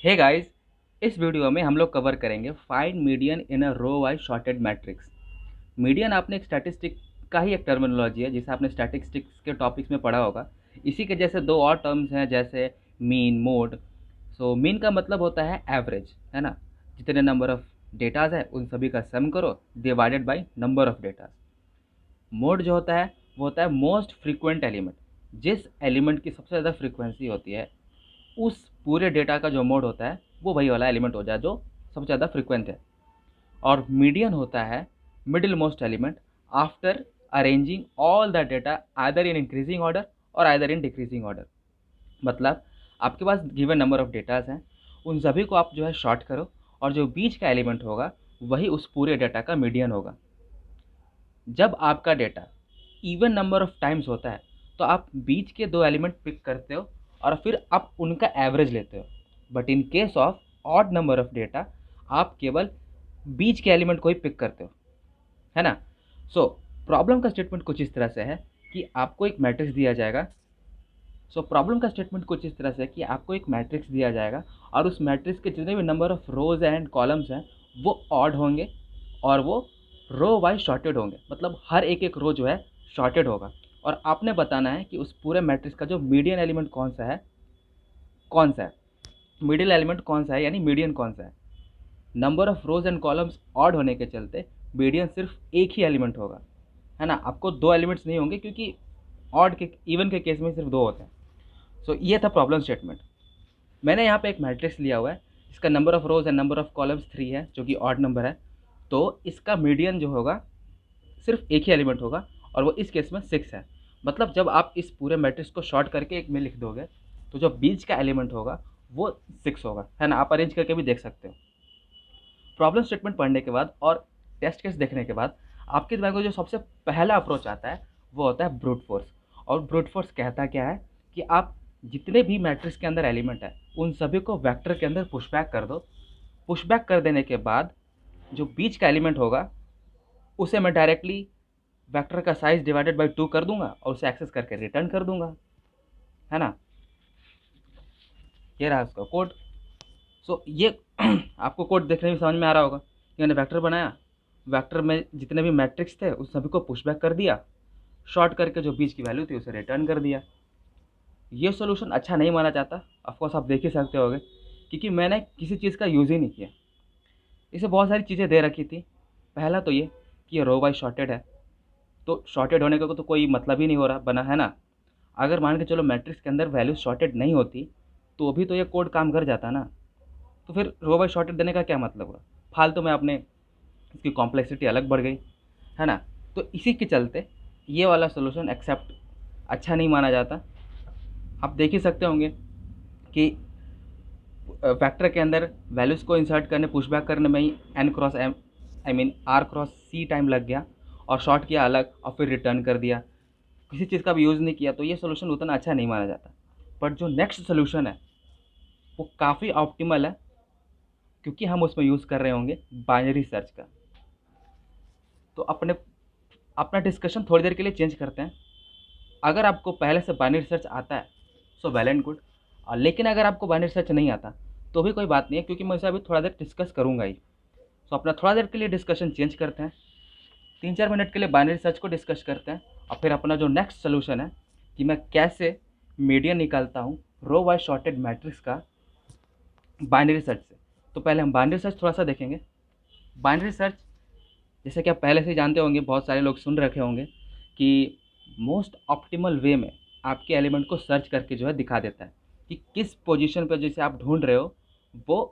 Hey guys, इस video में हम लोग कवर करेंगे find median in a row wise sorted matrix. Median आपने एक स्टैटिस्टिक का ही एक टर्मिनोलॉजी है जिसे आपने स्टैटिस्टिक्स के टॉपिक्स में पढ़ा होगा। इसी के जैसे दो और टर्म्स हैं जैसे मीन, मोड। सो मीन का मतलब होता है एवरेज, है ना। जितने नंबर ऑफ डेटाज है उन सभी का सम करो divided by number of datas. Mode जो होता है वो होता है मोस्ट फ्रीक्वेंट एलिमेंट। जिस एलिमेंट की सबसे ज़्यादा फ्रीक्वेंसी होती है उस पूरे डेटा का जो मोड होता है वो वही वाला एलिमेंट हो जाए जो सबसे ज़्यादा फ्रीक्वेंट है। और मीडियन होता है middle most element after arranging all the data either in increasing order और आइदर इन डिक्रीजिंग ऑर्डर। मतलब आपके पास गिवन नंबर ऑफ डेटाज हैं, उन सभी को आप जो है शॉर्ट करो और जो बीच का एलिमेंट होगा वही उस पूरे डेटा का मीडियन होगा। जब आपका data even number of times होता है तो आप बीच के दो एलिमेंट पिक करते हो और फिर आप उनका एवरेज लेते हो। But in case of odd number of data आप केवल बीच के एलिमेंट को ही पिक करते हो, है ना। सो प्रॉब्लम का स्टेटमेंट कुछ इस तरह से है कि आपको एक मैट्रिक्स दिया जाएगा। प्रॉब्लम का स्टेटमेंट कुछ इस तरह से है कि आपको एक मैट्रिक्स दिया जाएगा और उस मैट्रिक्स के जितने भी number of rose and columns हैं वो ऑड होंगे और वो रो वाइज शॉर्टेड होंगे। मतलब हर एक एक रो जो है शॉर्टेड होगा और आपने बताना है कि उस पूरे मैट्रिक्स का जो मीडियन एलिमेंट कौन सा है, मिडिल एलिमेंट कौन सा है, यानी मीडियन कौन सा है। Number of rose and columns odd होने के चलते मीडियन सिर्फ एक ही एलिमेंट होगा, है ना। आपको दो एलिमेंट्स नहीं होंगे क्योंकि ऑड के इवन के केस में सिर्फ दो होते हैं। ये था प्रॉब्लम स्टेटमेंट। मैंने यहाँ पे एक मैट्रिक्स लिया हुआ है, इसका number of rose and number of columns 3 है जो कि ऑड नंबर है। तो इसका मीडियन जो होगा सिर्फ एक ही एलिमेंट होगा और वो इस केस में 6 है। मतलब जब आप इस पूरे मैट्रिक्स को शॉर्ट करके एक में लिख दोगे तो जो बीच का एलिमेंट होगा वो 6 होगा, है ना। आप अरेंज करके भी देख सकते हो। प्रॉब्लम स्टेटमेंट पढ़ने के बाद और टेस्ट केस देखने के बाद आपके दिमाग में जो सबसे पहला अप्रोच आता है वो होता है ब्रूट फोर्स। और ब्रूट फोर्स कहता क्या है कि आप जितने भी मैट्रिक्स के अंदर एलिमेंट है उन सभी को वेक्टर के अंदर पुशबैक कर दो। पुशबैक कर देने के बाद जो बीच का एलिमेंट होगा उसे मैं डायरेक्टली वेक्टर का साइज डिवाइडेड बाई 2 कर दूंगा और उसे एक्सेस करके रिटर्न कर दूंगा, है ना। ये रहा उसका कोड। ये आपको कोड देखने में समझ में आ रहा होगा। मैंने वेक्टर बनाया, वेक्टर में जितने भी मैट्रिक्स थे उस सभी को पुशबैक कर दिया, शॉर्ट करके जो बीच की वैल्यू थी उसे रिटर्न कर दिया। ये सॉल्यूशन अच्छा नहीं माना जाता, ऑफकोर्स आप देख ही सकते होगे, क्योंकि मैंने किसी चीज़ का यूज़ ही नहीं किया। इसे बहुत सारी चीज़ें दे रखी थी। पहला तो ये कि ये रो वाइज शॉर्टेड है, तो शॉर्टेड होने का तो कोई मतलब ही नहीं हो रहा बना, है ना। अगर मान के चलो मैट्रिक्स के अंदर वैल्यू शॉर्टेड नहीं होती तो भी तो ये कोड काम कर जाता ना। तो फिर रो बाई शॉर्टेड देने का क्या मतलब हुआ, फालतू में आपने इसकी कॉम्प्लेक्सिटी अलग बढ़ गई, है ना। तो इसी के चलते ये वाला सोल्यूशन एक्सेप्ट अच्छा नहीं माना जाता। आप देख ही सकते होंगे कि फैक्टर के अंदर वैल्यूज़ को इंसर्ट करने पुशबैक करने में ही N cross M R cross C time लग गया और शॉर्ट किया अलग और फिर रिटर्न कर दिया, किसी चीज़ का भी यूज़ नहीं किया। तो ये सोल्यूशन उतना अच्छा नहीं माना जाता। बट जो नेक्स्ट सोल्यूशन है वो काफ़ी ऑप्टिमल है क्योंकि हम उसमें यूज़ कर रहे होंगे बाइनरी सर्च का। तो अपना डिस्कशन थोड़ी देर के लिए चेंज करते हैं। अगर आपको पहले से बाइनरी सर्च आता है सो वेल एंड गुड, लेकिन अगर आपको बाइनरी सर्च नहीं आता तो भी कोई बात नहीं है क्योंकि मैं इसे अभी थोड़ा देर डिस्कस करूँगा ही। अपना थोड़ा देर के लिए डिस्कशन चेंज करते हैं, 3-4 मिनट के लिए बाइनरी सर्च को डिस्कस करते हैं और फिर अपना जो नेक्स्ट सोल्यूशन है कि मैं कैसे मीडियन निकालता हूँ रो वाइज शॉर्टेड मैट्रिक्स का बाइनरी सर्च से। तो पहले हम बाइनरी सर्च थोड़ा सा देखेंगे। बाइनरी सर्च जैसे कि आप पहले से जानते होंगे, बहुत सारे लोग सुन रखे होंगे कि मोस्ट ऑप्टिमल वे में आपके एलिमेंट को सर्च करके जो है दिखा देता है कि किस पोजीशन पर जैसे आप ढूंढ रहे हो वो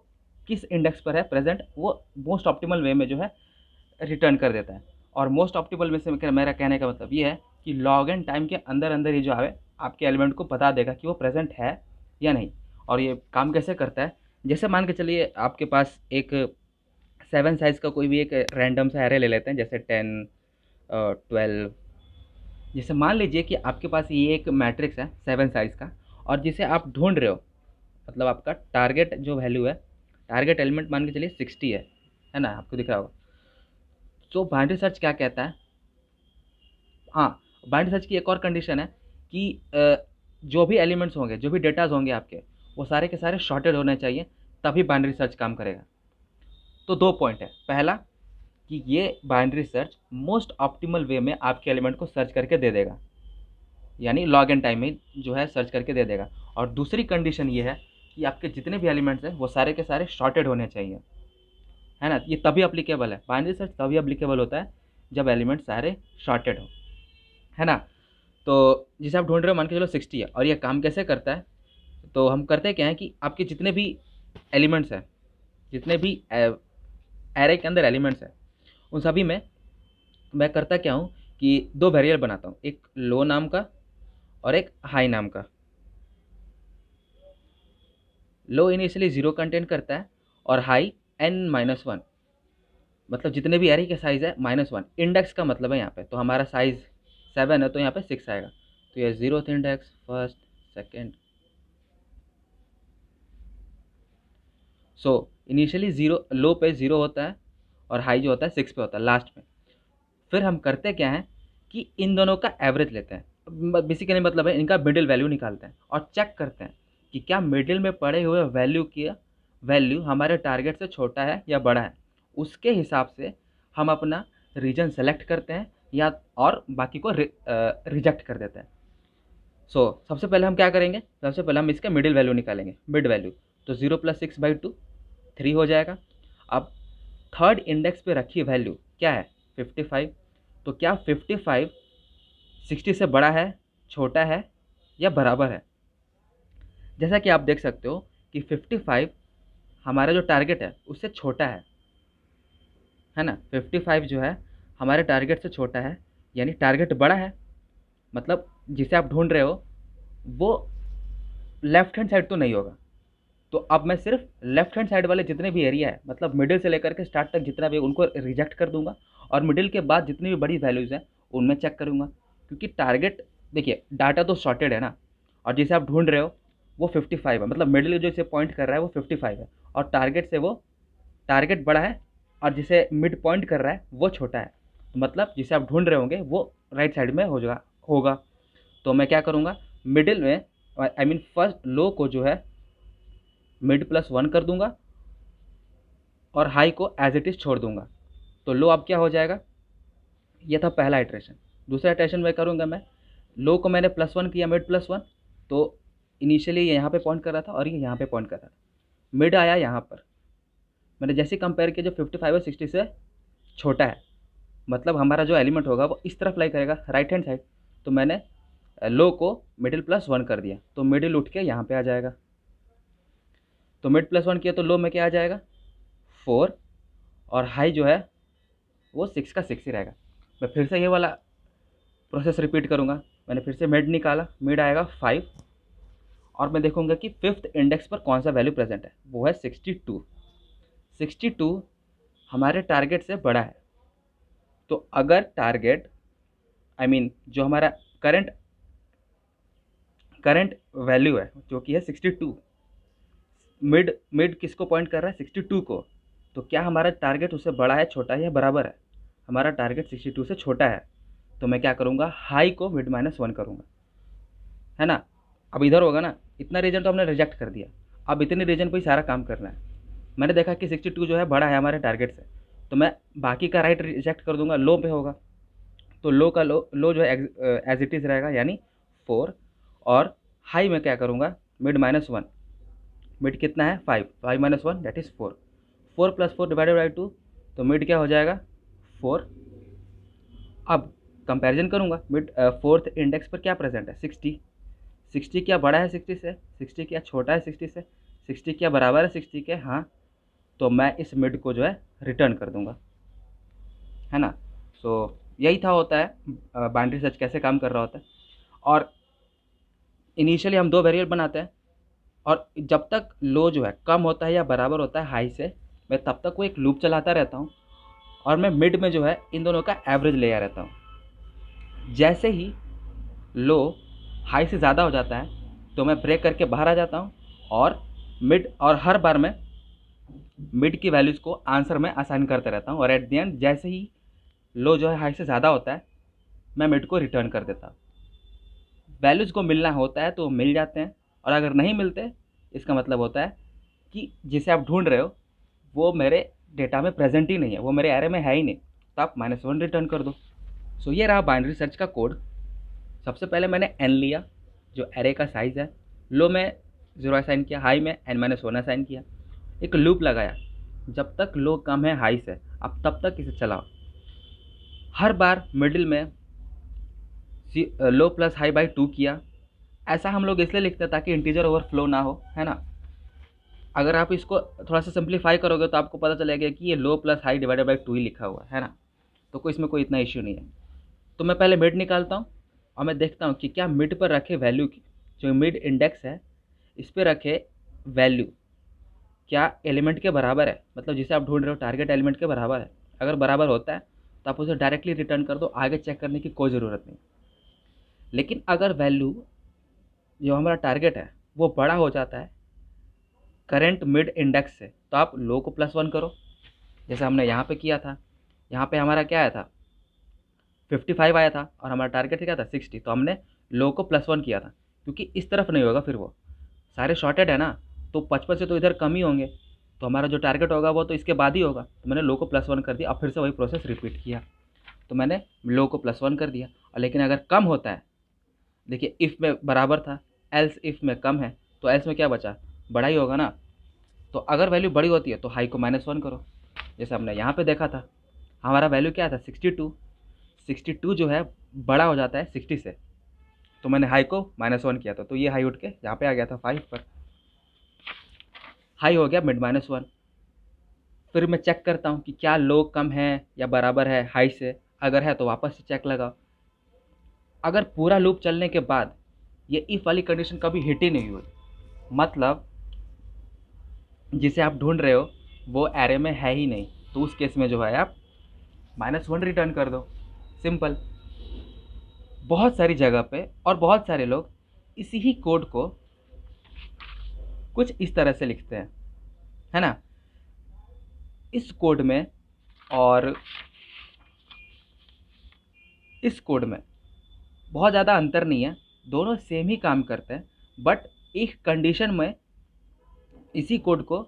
किस इंडेक्स पर है प्रेजेंट, वो मोस्ट ऑप्टिमल वे में जो है रिटर्न कर देता है। और मोस्ट ऑप्टिमल में से मेरा कहने का मतलब ये है कि लॉग एन टाइम के अंदर अंदर ही जो है आपके एलिमेंट को बता देगा कि वो प्रेजेंट है या नहीं। और ये काम कैसे करता है, जैसे मान के चलिए आपके पास एक 7 साइज़ का कोई भी एक रैंडम सा एरे ले लेते हैं, जैसे 10 12। जैसे मान लीजिए कि आपके पास ये एक मैट्रिक्स है 7 साइज़ का और जिसे आप ढूंढ रहे हो, मतलब आपका टारगेट जो वैल्यू है, टारगेट एलिमेंट मान के चलिए 60 है ना, आपको दिख रहा होगा। बाइनरी सर्च क्या कहता है, हाँ, बाइनरी सर्च की एक और कंडीशन है कि जो भी एलिमेंट्स होंगे, जो भी डेटाज होंगे आपके, वो सारे के सारे शॉर्टेड होने चाहिए तभी बाइनरी सर्च काम करेगा। तो 2 पॉइंट है। पहला कि ये बाइनरी सर्च मोस्ट ऑप्टिमल वे में आपके एलिमेंट को सर्च करके दे देगा, यानी लॉग एन टाइम में जो है सर्च करके दे देगा। और दूसरी कंडीशन ये है कि आपके जितने भी एलिमेंट्स हैं वो सारे के सारे शॉर्टेड होने चाहिए, है ना। ये तभी अप्लीकेबल है, बाइनरी सर्च तभी अप्लीकेबल होता है जब एलिमेंट सारे शॉर्टेड हो, है ना। तो जिसे आप ढूंढ रहे हो मान के चलो 60 है। और ये काम कैसे करता है, तो हम करते क्या है कि आपके जितने भी एलिमेंट्स हैं, जितने भी एरे के अंदर एलिमेंट्स हैं, उन सभी में मैं करता क्या हूँ कि 2 वेरिएबल बनाता हूँ, एक लो नाम का और एक हाई नाम का। लो इनिशियली 0 कंटेंट करता है और हाई n-1, मतलब जितने भी एरे के साइज़ है -1। इंडेक्स का मतलब है यहाँ पे, तो हमारा साइज़ 7 है तो यहाँ पे 6 आएगा। तो ये 0th index, first, second. So initially 0 लो पे 0 होता है और हाई जो होता है 6 पे होता है लास्ट में। फिर हम करते क्या हैं कि इन दोनों का एवरेज लेते हैं, बेसिकली मतलब है इनका मिडिल वैल्यू निकालते हैं और चेक करते हैं कि क्या मिडिल में पड़े हुए वैल्यू की वैल्यू हमारे टारगेट से छोटा है या बड़ा है। उसके हिसाब से हम अपना रीजन सेलेक्ट करते हैं या और बाकी को रिजेक्ट कर देते हैं। सबसे पहले हम क्या करेंगे, सबसे पहले हम इसका मिडिल वैल्यू निकालेंगे, मिड वैल्यू। तो 0 + 6/2 3 हो जाएगा। अब थर्ड इंडेक्स पे रखी वैल्यू क्या है, 55। तो क्या 55 60 से बड़ा है, छोटा है या बराबर है। जैसा कि आप देख सकते हो कि 55 हमारा जो टारगेट है उससे छोटा है ना। 55 जो है हमारे टारगेट से छोटा है, यानी टारगेट बड़ा है, मतलब जिसे आप ढूंढ रहे हो वो लेफ्ट हैंड साइड तो नहीं होगा। तो अब मैं सिर्फ लेफ्ट हैंड साइड वाले जितने भी एरिया है, मतलब मिडिल से लेकर के स्टार्ट तक जितना भी, उनको रिजेक्ट कर दूंगा और मिडिल के बाद जितनी भी बड़ी वैल्यूज़ हैं उनमें चेक करूंगा। क्योंकि टारगेट, देखिए डाटा तो शॉर्टेड है ना, और जिसे आप ढूंढ रहे हो वो 55 है, मतलब मिडिल जो इसे पॉइंट कर रहा है वो 55 है और टारगेट से वो टारगेट बड़ा है और जिसे मिड पॉइंट कर रहा है वो छोटा है। तो मतलब जिसे आप ढूंढ रहे होंगे वो राइट साइड में होगा। तो मैं क्या करूँगा, मिडिल में आई मीन फर्स्ट लो को जो है मिड +1 कर दूंगा और हाई को एज इट इज़ छोड़ दूंगा। तो लो अब क्या हो जाएगा, ये था पहला इटरेशन। दूसरा इटरेशन में करूंगा, मैं लो को मैंने +1 किया, मिड +1। तो इनिशियली ये यहाँ पे पॉइंट कर रहा था और ये यहाँ पे पॉइंट कर रहा था। मिड आया यहाँ पर, मैंने जैसे कंपेयर किया जो 55 और 60 से छोटा है, मतलब हमारा जो एलिमेंट होगा वो इस तरफ लाई करेगा, राइट हैंड साइड। तो मैंने लो को मिडिल +1 कर दिया, तो मिडिल उठ के यहाँ पे आ जाएगा। तो मिड +1 किया तो लो में क्या आ जाएगा, 4, और हाई जो है वो 6 का 6 ही रहेगा। मैं फिर से ये वाला प्रोसेस रिपीट करूँगा। मैंने फिर से मिड निकाला, मिड आएगा 5, और मैं देखूंगा कि 5th इंडेक्स पर कौन सा वैल्यू प्रेजेंट है, वो है 62। 62 हमारे टारगेट से बड़ा है। तो अगर टारगेट आई मीन जो हमारा करंट वैल्यू है जो कि है 62, मिड किसको पॉइंट कर रहा है, 62 को। तो क्या हमारा टारगेट उससे बड़ा है, छोटा है या बराबर है। हमारा टारगेट 62 से छोटा है, तो मैं क्या करूँगा, हाई को मिड -1 करूँगा, है ना। अब इधर होगा ना, इतना रीजन तो हमने रिजेक्ट कर दिया, अब इतने रीजन पर ही सारा काम करना है। मैंने देखा कि 62 जो है बड़ा है हमारे टारगेट से, तो मैं बाकी का राइट रिजेक्ट कर दूंगा, लो पे होगा। तो लो का लो जो है एज इट इज़ रहेगा, यानी 4। और हाई में क्या करूँगा, मिड -1। मिड कितना है, 5, 5 - 1 दैट इज़ 4। 4 + 4 डिवाइडेड बाई 2, तो मिड क्या हो जाएगा, 4। अब कंपैरिजन करूँगा, मिड 4th इंडेक्स पर क्या प्रेजेंट है, 60। 60 क्या बड़ा है 60 से, 60 क्या छोटा है 60 से, 60 क्या बराबर है 60 के, हाँ। तो मैं इस मिड को जो है रिटर्न कर दूंगा, है ना। यही था होता है बाइनरी सर्च कैसे काम कर रहा होता है। और इनिशियली हम 2 वेरिएबल बनाते हैं, और जब तक लो जो है कम होता है या बराबर होता है हाई से, मैं तब तक वो एक लूप चलाता रहता हूँ और मैं मिड में जो है इन दोनों का एवरेज ले आ रहता हूँ। जैसे ही लो हाई से ज़्यादा हो जाता है तो मैं ब्रेक करके बाहर आ जाता हूँ और मिड, और हर बार मैं मिड की वैल्यूज़ को आंसर में असाइन करते रहता हूँ, और एट द एंड जैसे ही लो जो है हाई से ज़्यादा होता है मैं मिड को रिटर्न कर देता हूँ। वैल्यूज़ को मिलना होता है तो मिल जाते हैं, और अगर नहीं मिलते इसका मतलब होता है कि जिसे आप ढूंढ रहे हो वो मेरे डेटा में प्रेजेंट ही नहीं है, वो मेरे एरे में है ही नहीं, तो आप -1 रिटर्न कर दो। सो ये रहा बाइनरी सर्च का कोड। सबसे पहले मैंने n लिया जो एरे का साइज़ है, लो में 0 असाइन किया, हाई में n-1 असाइन किया, एक लूप लगाया, जब तक लो कम है हाई से अब तब तक इसे चलाओ। हर बार मिडिल में लो प्लस हाई बाई 2 किया। ऐसा हम लोग इसलिए लिखते हैं ताकि इंटीजर ओवरफ्लो ना हो, है ना। अगर आप इसको थोड़ा सा सिंप्लीफाई करोगे तो आपको पता चलेगा कि ये लो प्लस हाई डिवाइडेड बाई 2 ही लिखा हुआ है ना, तो कोई इसमें कोई इतना इश्यू नहीं है। तो मैं पहले मिड निकालता हूँ और मैं देखता हूँ कि क्या मिड पर रखे वैल्यू की, जो मिड इंडेक्स है इस पर रखे वैल्यू क्या एलिमेंट के बराबर है, मतलब जिसे आप ढूंढ रहे हो टारगेट एलिमेंट के बराबर है। अगर बराबर होता है तो आप उसे डायरेक्टली रिटर्न कर दो, आगे चेक करने की कोई ज़रूरत नहीं। लेकिन अगर वैल्यू जो हमारा टारगेट है वो बड़ा हो जाता है करंट मिड इंडेक्स से, तो आप लो को +1 करो, जैसे हमने यहाँ पे किया था। यहाँ पे हमारा क्या आया था 55 आया था और हमारा टारगेट क्या था 60, तो हमने लो को +1 किया था, क्योंकि इस तरफ नहीं होगा, फिर वो सारे शॉर्टेड है ना, तो 55 से तो इधर कम ही होंगे, तो हमारा जो टारगेट होगा वो तो इसके बाद ही होगा। तो मैंने लो को +1 कर दिया, अब फिर से वही प्रोसेस रिपीट किया, तो मैंने लो को +1 कर दिया। और लेकिन अगर कम होता है, देखिए इफ़ में बराबर था, एल्स इफ़ में कम है, तो एल्स में क्या बचा, बड़ा ही होगा ना। तो अगर वैल्यू बड़ी होती है तो हाई को -1 करो, जैसे हमने यहाँ पे देखा था। हमारा वैल्यू क्या था 62 जो है बड़ा हो जाता है 60 से, तो मैंने हाई को -1 किया था, तो ये हाई उठ के यहाँ पे आ गया था 5 पर, हाई हो गया मिड -1। फिर मैं चेक करता हूँ कि क्या लो कम है या बराबर है हाई से, अगर है तो वापस से चेक लगाओ। अगर पूरा लूप चलने के बाद ये इफ़ वाली कंडीशन कभी हिट ही नहीं हुई, मतलब जिसे आप ढूंढ रहे हो वो एरे में है ही नहीं, तो उस केस में जो है आप -1 रिटर्न कर दो, सिंपल। बहुत सारी जगह पे और बहुत सारे लोग इसी ही कोड को कुछ इस तरह से लिखते हैं, है ना। इस कोड में और इस कोड में बहुत ज़्यादा अंतर नहीं है, दोनों सेम ही काम करते हैं, बट एक कंडीशन में इसी कोड को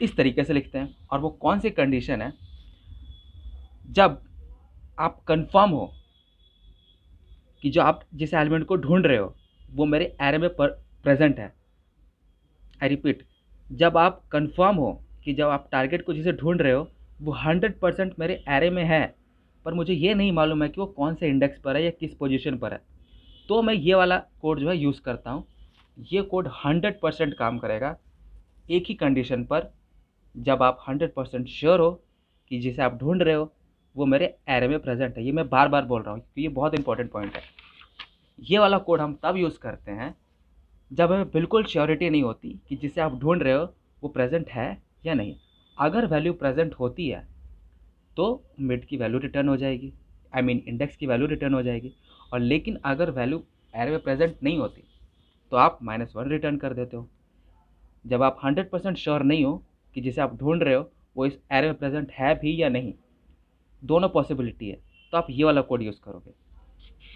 इस तरीके से लिखते हैं। और वो कौन सी कंडीशन है, जब आप कंफर्म हो कि जो आप जिस एलिमेंट को ढूंढ रहे हो वो मेरे एरे में प्रेजेंट है। आई रिपीट, जब आप कंफर्म हो कि जब आप टारगेट को जिसे ढूंढ रहे हो वो 100% मेरे एरे में है, पर मुझे ये नहीं मालूम है कि वो कौन से इंडेक्स पर है या किस पोजीशन पर है, तो मैं ये वाला कोड जो है यूज़ करता हूँ। ये कोड 100% काम करेगा एक ही कंडीशन पर, जब आप 100% श्योर हो कि जिसे आप ढूंढ रहे हो वो मेरे एरे में प्रेजेंट है। ये मैं बार बार बोल रहा हूँ क्योंकि ये बहुत इंपॉर्टेंट पॉइंट है। ये वाला कोड हम तब यूज़ करते हैं जब हमें बिल्कुल श्योरिटी नहीं होती कि जिसे आप ढूंढ रहे हो वो प्रेजेंट है या नहीं। अगर वैल्यू प्रेजेंट होती है तो मिड की वैल्यू रिटर्न हो जाएगी, आई मीन इंडेक्स की वैल्यू रिटर्न हो जाएगी। और लेकिन अगर वैल्यू एरे में प्रेजेंट नहीं होती तो आप -1 रिटर्न कर देते हो। जब आप 100% श्योर नहीं हो कि जिसे आप ढूंढ रहे हो वो इस एरे में प्रेजेंट है भी या नहीं, दोनों पॉसिबिलिटी है, तो आप ये वाला कोड यूज़ करोगे।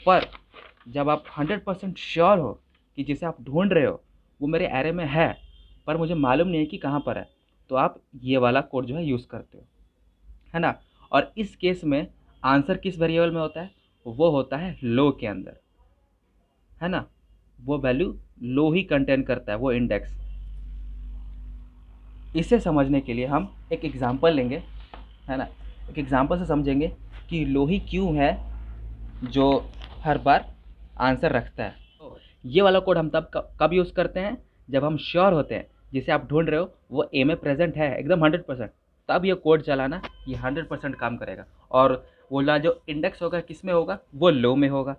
पर जब आप 100% श्योर हो कि जिसे आप ढूंढ रहे हो वो मेरे एरे में है पर मुझे मालूम नहीं है कि कहाँ पर है, तो आप ये वाला कोड जो है यूज़ करते हो, है ना। और इस केस में आंसर किस वेरिएबल में होता है, वो होता है लो के अंदर, है ना। वो वैल्यू लो ही कंटेन करता है, वो इंडेक्स। इसे समझने के लिए हम एक एग्जांपल लेंगे, है ना। एक एग्जांपल से समझेंगे कि लो ही क्यों है जो हर बार आंसर रखता है। तो ये वाला कोड हम तब कब यूज़ करते हैं, जब हम श्योर होते हैं जिसे आप ढूंढ रहे हो वो ए में प्रेजेंट है एकदम 100%, तब ये कोड चलाना ये 100% काम करेगा। और वो वाला जो इंडेक्स होगा किस में होगा, वो लो में होगा।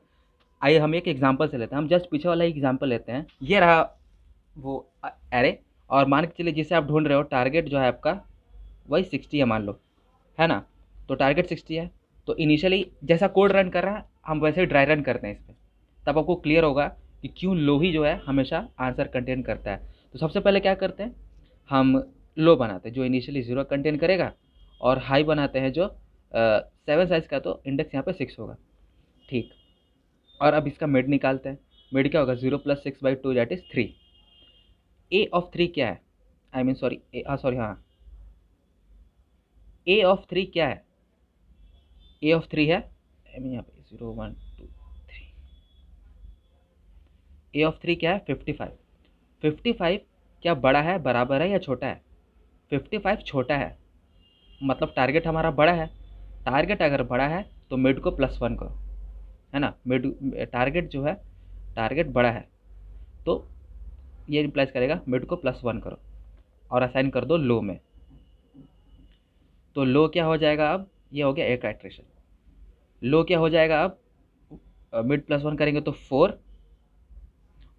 आइए हम एक एग्जांपल से लेते हैं, हम जस्ट पीछे वाला एग्जांपल लेते हैं। ये रहा वो एरे, और मान के चलिए जिसे आप ढूंढ रहे हो टारगेट जो है आपका वही 60 है मान लो, है ना। तो टारगेट 60 है, तो इनिशियली जैसा कोड रन कर रहा है हम वैसे ही ड्राई रन करते हैं इस पर, तब आपको क्लियर होगा कि क्यों लो ही जो है हमेशा आंसर कंटेन करता है। तो सबसे पहले क्या करते हैं, हम लो बनाते हैं जो इनिशियली 0 कंटेन करेगा, और हाई बनाते हैं जो 7 साइज़ का, तो इंडेक्स यहाँ पे 6 होगा, ठीक। और अब इसका मिड निकालते हैं। मिड क्या होगा 0 + 6/2 दैट इज़ 3। ए ऑफ 3 क्या है, आई मीन सॉरी, सॉरी हाँ, ए ऑफ 3 क्या है, ए ऑफ 3 है, आई मीन यहाँ पे 0 1 2 3, ए ऑफ 3 क्या है 55। 55 क्या बड़ा है, बराबर है या छोटा है? 55 छोटा है, मतलब टारगेट हमारा बड़ा है। टारगेट अगर बड़ा है तो मिड को +1 करो, है ना। मिड टारगेट जो है, टारगेट बड़ा है तो ये रिप्लेस करेगा मिड को +1 करो और असाइन कर दो लो में। तो लो क्या हो जाएगा अब, ये हो गया एक इटरेशन। लो क्या हो जाएगा अब, मिड +1 करेंगे तो 4,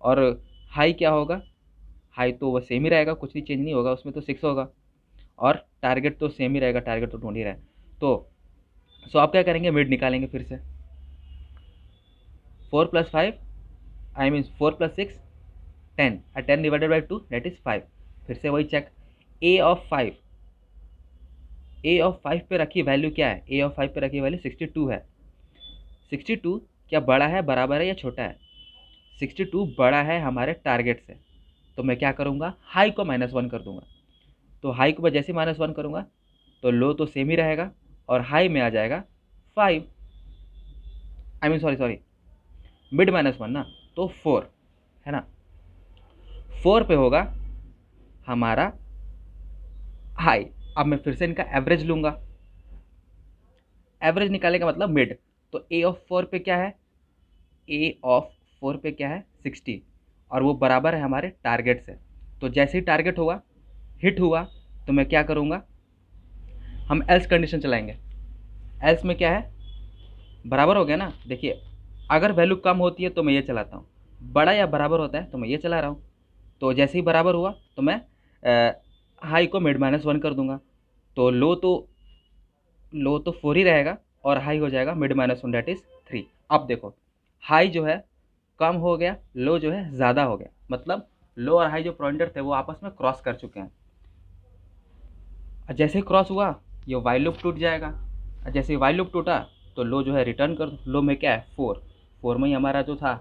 और हाई क्या होगा, हाई तो वो सेम ही रहेगा, कुछ भी चेंज नहीं होगा उसमें, तो 6 होगा। और टारगेट तो सेम ही रहेगा, टारगेट तो ढूंढ ही रहा है। तो सो आप क्या करेंगे, मिड निकालेंगे फिर से। 4 + 5 I mean 4 + 6 10, 10 divided by 2 that is 5। फिर से वही check, A of 5, A of 5 पे रखी वैल्यू क्या है, ए ऑफ 5 पे रखी वैल्यू 62 है। 62 क्या बड़ा है, बराबर है या छोटा है? 62 बड़ा है हमारे टारगेट से, तो मैं क्या करूँगा, हाई को -1 कर दूंगा। तो हाई को मैं जैसे -1 करूँगा तो लो तो सेम ही रहेगा और हाई में आ जाएगा 5, आई मीन सॉरी मिड -1 ना, तो 4, है ना। 4 पे होगा हमारा हाई। अब मैं फिर से इनका एवरेज लूँगा, एवरेज निकालने का मतलब मिड। तो ए ऑफ 4 पे क्या है, ए ऑफ 4 पे क्या है 60, और वो बराबर है हमारे टारगेट से। तो जैसे ही टारगेट होगा, हिट हुआ, तो मैं क्या करूँगा, हम एल्स कंडीशन चलाएंगे। एल्स में क्या है, बराबर हो गया ना। देखिए, अगर वैल्यू कम होती है तो मैं ये चलाता हूँ, बड़ा या बराबर होता है तो मैं ये चला रहा हूँ। तो जैसे ही बराबर हुआ तो मैं हाई को मिड -1 कर दूंगा। तो लो तो 4 ही रहेगा और हाई हो जाएगा मिड -1 दैट इज़ 3। अब देखो, हाई जो है कम हो गया, लो जो है ज़्यादा हो गया, मतलब लो और हाई जो पॉइंटर थे वो आपस में क्रॉस कर चुके हैं। और जैसे ही क्रॉस हुआ ये वाइल लूप टूट जाएगा, और जैसे ही वाइल लूप टूटा तो लो जो है रिटर्न कर दो। लो में क्या है 4, 4 में ही हमारा जो था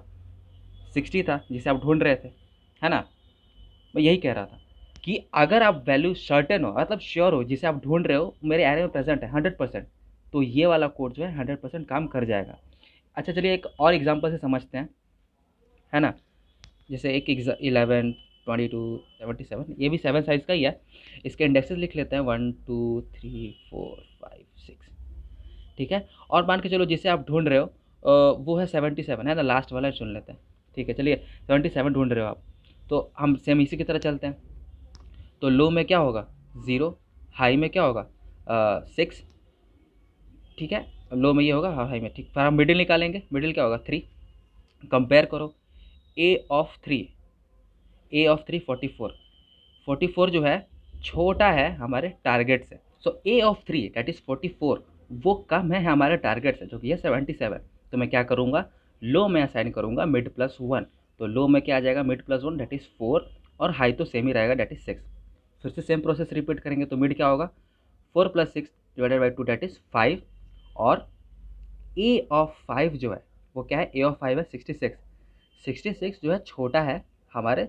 60 था जिसे आप ढूंढ रहे थे, है ना। मैं यही कह रहा था कि अगर आप वैल्यू सर्टेन हो, मतलब श्योर हो, जिसे आप ढूंढ रहे हो मेरे एरे में प्रेजेंट है 100%, तो ये वाला कोड जो है 100% काम कर जाएगा। अच्छा चलिए एक और एग्जांपल से समझते हैं, है ना। जैसे एक 11 22 77, ये भी 7 साइज का ही है। इसके इंडेक्सेस लिख लेते हैं 1 2 3 4 5 6, ठीक है। और मान के चलो जिसे आप ढूंढ रहे हो वो है 77, है ना, लास्ट वाला चुन लेते हैं, ठीक है। चलिए 77 ढूंढ रहे हो आप, तो हम सेम इसी की तरह चलते हैं। तो लो में क्या होगा 0, हाई में क्या होगा 6, ठीक है। लो में ये होगा, हाँ हाई में, ठीक। फिर हम मिडिल निकालेंगे, मिडिल क्या होगा 3। कंपेयर करो, ए ऑफ 3, ए ऑफ 3 44, 44 जो है छोटा है हमारे टारगेट से। सो ए ऑफ 3 दैट इज़ 44 वो कम है हमारे टारगेट से जो कि है 77। तो मैं क्या करूँगा, लो में असाइन करूँगा मिड +1। तो लो में क्या आ जाएगा, मिड +1 दैट इज़ 4, और हाई तो सेम ही रहेगा दैट इज़ 6। फिर से सेम प्रोसेस रिपीट करेंगे तो मिड क्या होगा 4 + 6 डिवाइडेड बाई 2 दैट इज़ 5, और ए ऑफ 5 जो है वो क्या है, ए ऑफ 5 है 66। 66 जो है छोटा है हमारे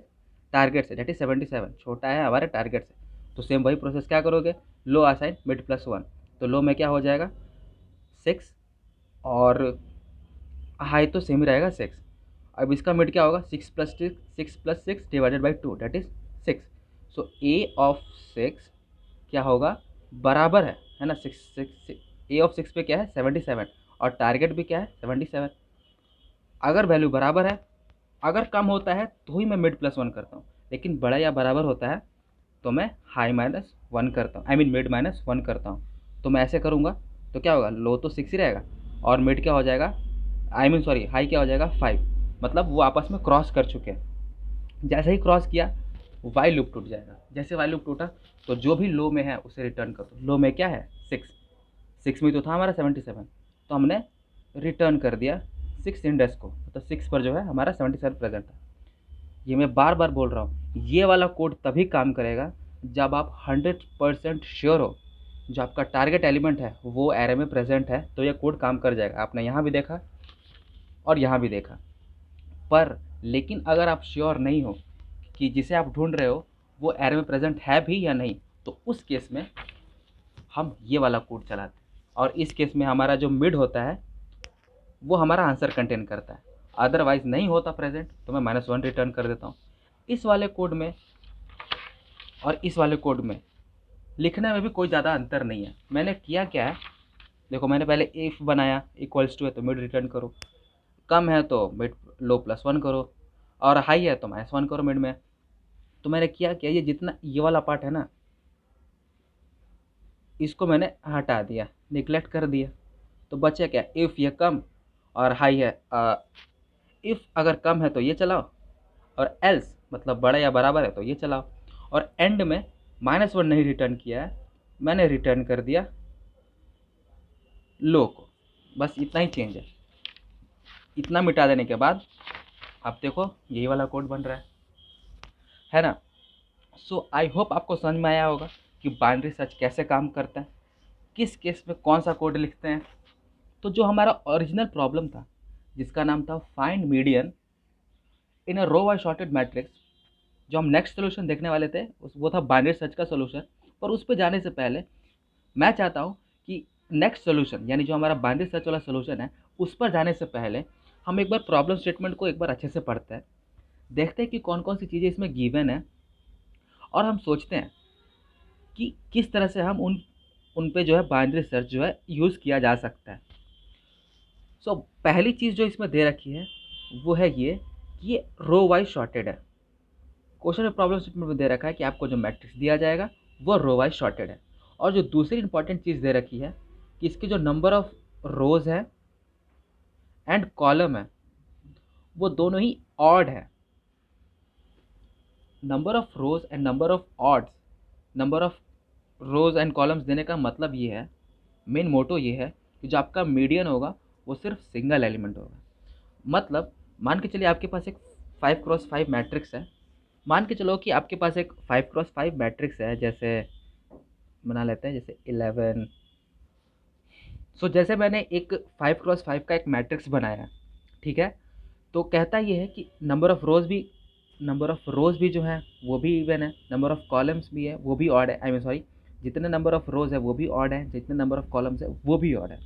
टारगेट से दैट इज 77, छोटा है हमारे टारगेट से। तो सेम वही प्रोसेस क्या करोगे, लो असाइन मिड +1। तो लो में क्या हो जाएगा 6, और हाई तो सेम ही रहेगा 6। अब इसका मिड क्या होगा 6 + 6 divided by 2 that is 6। So A of 6 क्या होगा, बराबर है ना, 6 ए ऑफ 6 पे क्या है 77, और टारगेट भी क्या है 77। अगर वैल्यू बराबर है, अगर कम होता है तो ही मैं मिड +1 करता हूँ, लेकिन बड़ा या बराबर होता है तो मैं हाई -1 करता हूँ, आई मीन मिड -1 करता हूँ। तो मैं ऐसे करूँगा तो क्या होगा, लो तो 6 ही रहेगा और मिड क्या हो जाएगा, आई मीन सॉरी हाई क्या हो जाएगा 5, मतलब वो आपस में क्रॉस कर चुके हैं। जैसे ही क्रॉस किया वाई लूप टूट जाएगा। जैसे वाई लूप टूटा तो जो भी लो में है उसे रिटर्न कर दो। लो में क्या है 6 में तो था हमारा 77, तो हमने रिटर्न कर दिया 6 इंडेक्स को, मतलब 6 पर जो है हमारा 77 प्रेजेंट था। ये मैं बार बार बोल रहा हूँ, ये वाला कोड तभी काम करेगा जब आप 100% श्योर हो जो आपका टारगेट एलिमेंट है वो एरे में प्रेजेंट है, तो ये कोड काम कर जाएगा। आपने यहाँ भी देखा और यहाँ भी देखा। पर लेकिन अगर आप श्योर नहीं हो कि जिसे आप ढूंढ रहे हो वो एरे में प्रेजेंट है भी या नहीं, तो उस केस में हम ये वाला कोड चलाते हैं। और इस केस में हमारा जो मिड होता है वो हमारा आंसर कंटेन करता है, अदरवाइज नहीं होता प्रेजेंट तो मैं -1 रिटर्न कर देता हूँ। इस वाले कोड में और इस वाले कोड में लिखने में भी कोई ज़्यादा अंतर नहीं है। मैंने किया क्या है, देखो मैंने पहले इफ़ बनाया, इक्वल्स टू है तो मिड रिटर्न करो, कम है तो मिड लो +1 करो, और हाई है तो -1 करो मिड में। तो मैंने किया क्या, ये जितना ये वाला पार्ट है ना, इसको मैंने हटा दिया, निगलेक्ट कर दिया। तो बचा क्या, इफ़ ये कम और हाई है, इफ़ अगर कम है तो ये चलाओ, और एल्स मतलब बड़ा या बराबर है तो ये चलाओ। और एंड में -1 नहीं रिटर्न किया है, मैंने रिटर्न कर दिया लो को। बस इतना ही चेंज है। इतना मिटा देने के बाद अब देखो यही वाला कोड बन रहा है ना। सो आई होप आपको समझ में आया होगा कि बाइनरी सर्च कैसे काम करता है, किस केस में कौन सा कोड लिखते हैं। तो जो हमारा ओरिजिनल प्रॉब्लम था जिसका नाम था find median in a row wise sorted matrix, जो हम नेक्स्ट सोल्यूशन देखने वाले थे वो था बाइनरी सर्च का सोल्यूशन। पर उस पर जाने से पहले मैं चाहता हूँ कि नेक्स्ट सोल्यूशन यानी जो हमारा बाइनरी सर्च वाला सोल्यूशन है उस पर जाने से पहले हम एक बार प्रॉब्लम स्टेटमेंट को एक बार अच्छे से पढ़ते हैं, देखते हैं कि कौन कौन सी चीज़ें इसमें गिवन है, और हम सोचते हैं कि किस तरह से हम उन पे जो है बाइनरी सर्च जो है यूज़ किया जा सकता है। सो पहली चीज़ जो इसमें दे रखी है वो है ये रो वाइज शॉर्टेड है। क्वेश्चन में प्रॉब्लम स्टेटमेंट में दे रखा है कि आपको जो मैट्रिक्स दिया जाएगा वो रो वाइज शॉर्टेड है। और जो दूसरी इंपॉर्टेंट चीज़ दे रखी है कि इसके जो नंबर ऑफ रोज है एंड कॉलम है वो दोनों ही ऑड है। Number of rose and number of odds, number of rose and columns देने का मतलब ये है, मेन मोटो ये है कि जो आपका मीडियन होगा वो सिर्फ सिंगल एलिमेंट होगा। मतलब मान के चलिए आपके पास एक 5x5 मैट्रिक्स है, मान के चलो कि आपके पास एक 5x5 मैट्रिक्स है, जैसे बना लेते हैं जैसे 11। जैसे मैंने एक 5x5 का एक मैट्रिक्स बनाया, ठीक है, तो कहता ये है कि नंबर ऑफ रोज़ भी जो है वो भी इवन है, नंबर ऑफ कॉलम्स भी है वो भी ऑड है, आई मीन सॉरी, जितने नंबर ऑफ रोज़ है वो भी ऑड है, जितने नंबर ऑफ कॉलम्स है वो भी ऑड है।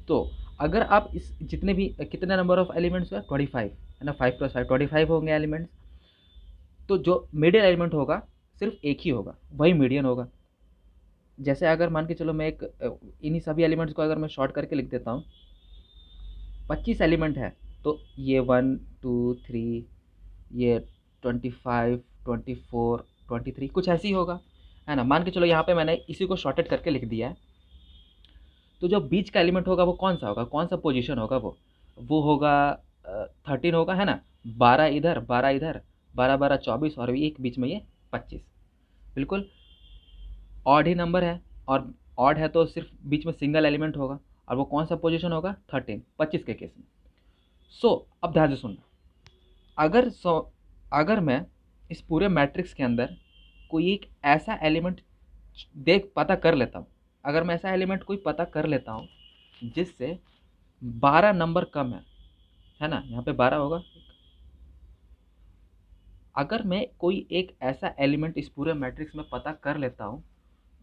तो अगर आप इस जितने भी कितने नंबर ऑफ एलिमेंट्स है 25 है ना, 5x5 25 होंगे एलिमेंट्स। तो जो मिडिल एलिमेंट होगा सिर्फ एक ही होगा, वही मीडियन होगा। जैसे अगर मान के चलो मैं एक इन्हीं सभी एलिमेंट्स को अगर मैं शॉर्ट करके लिख देता हूँ, 25 एलिमेंट है तो ये 1 2 3, ये 25 24 23 कुछ ऐसी होगा, है ना। मान के चलो यहाँ पे मैंने इसी को शॉर्टेड करके लिख दिया है। तो जो बीच का एलिमेंट होगा वो कौन सा होगा, कौन सा पोजीशन होगा, वो होगा 13 होगा, है ना। 12 इधर 12 इधर, 12 12 24, और एक बीच में ये 25। बिल्कुल ऑड ही नंबर है, और ऑड है तो सिर्फ बीच में सिंगल एलिमेंट होगा, और वो कौन सा पोजीशन होगा 13 25 के केस में। अब ध्यान से सुनना, अगर मैं इस पूरे मैट्रिक्स के अंदर कोई एक ऐसा एलिमेंट पता कर लेता हूँ, अगर मैं ऐसा एलिमेंट कोई पता कर लेता हूँ जिससे 12 नंबर कम है ना, यहाँ पे 12 होगा। अगर मैं कोई एक ऐसा एलिमेंट इस पूरे मैट्रिक्स में पता कर लेता हूँ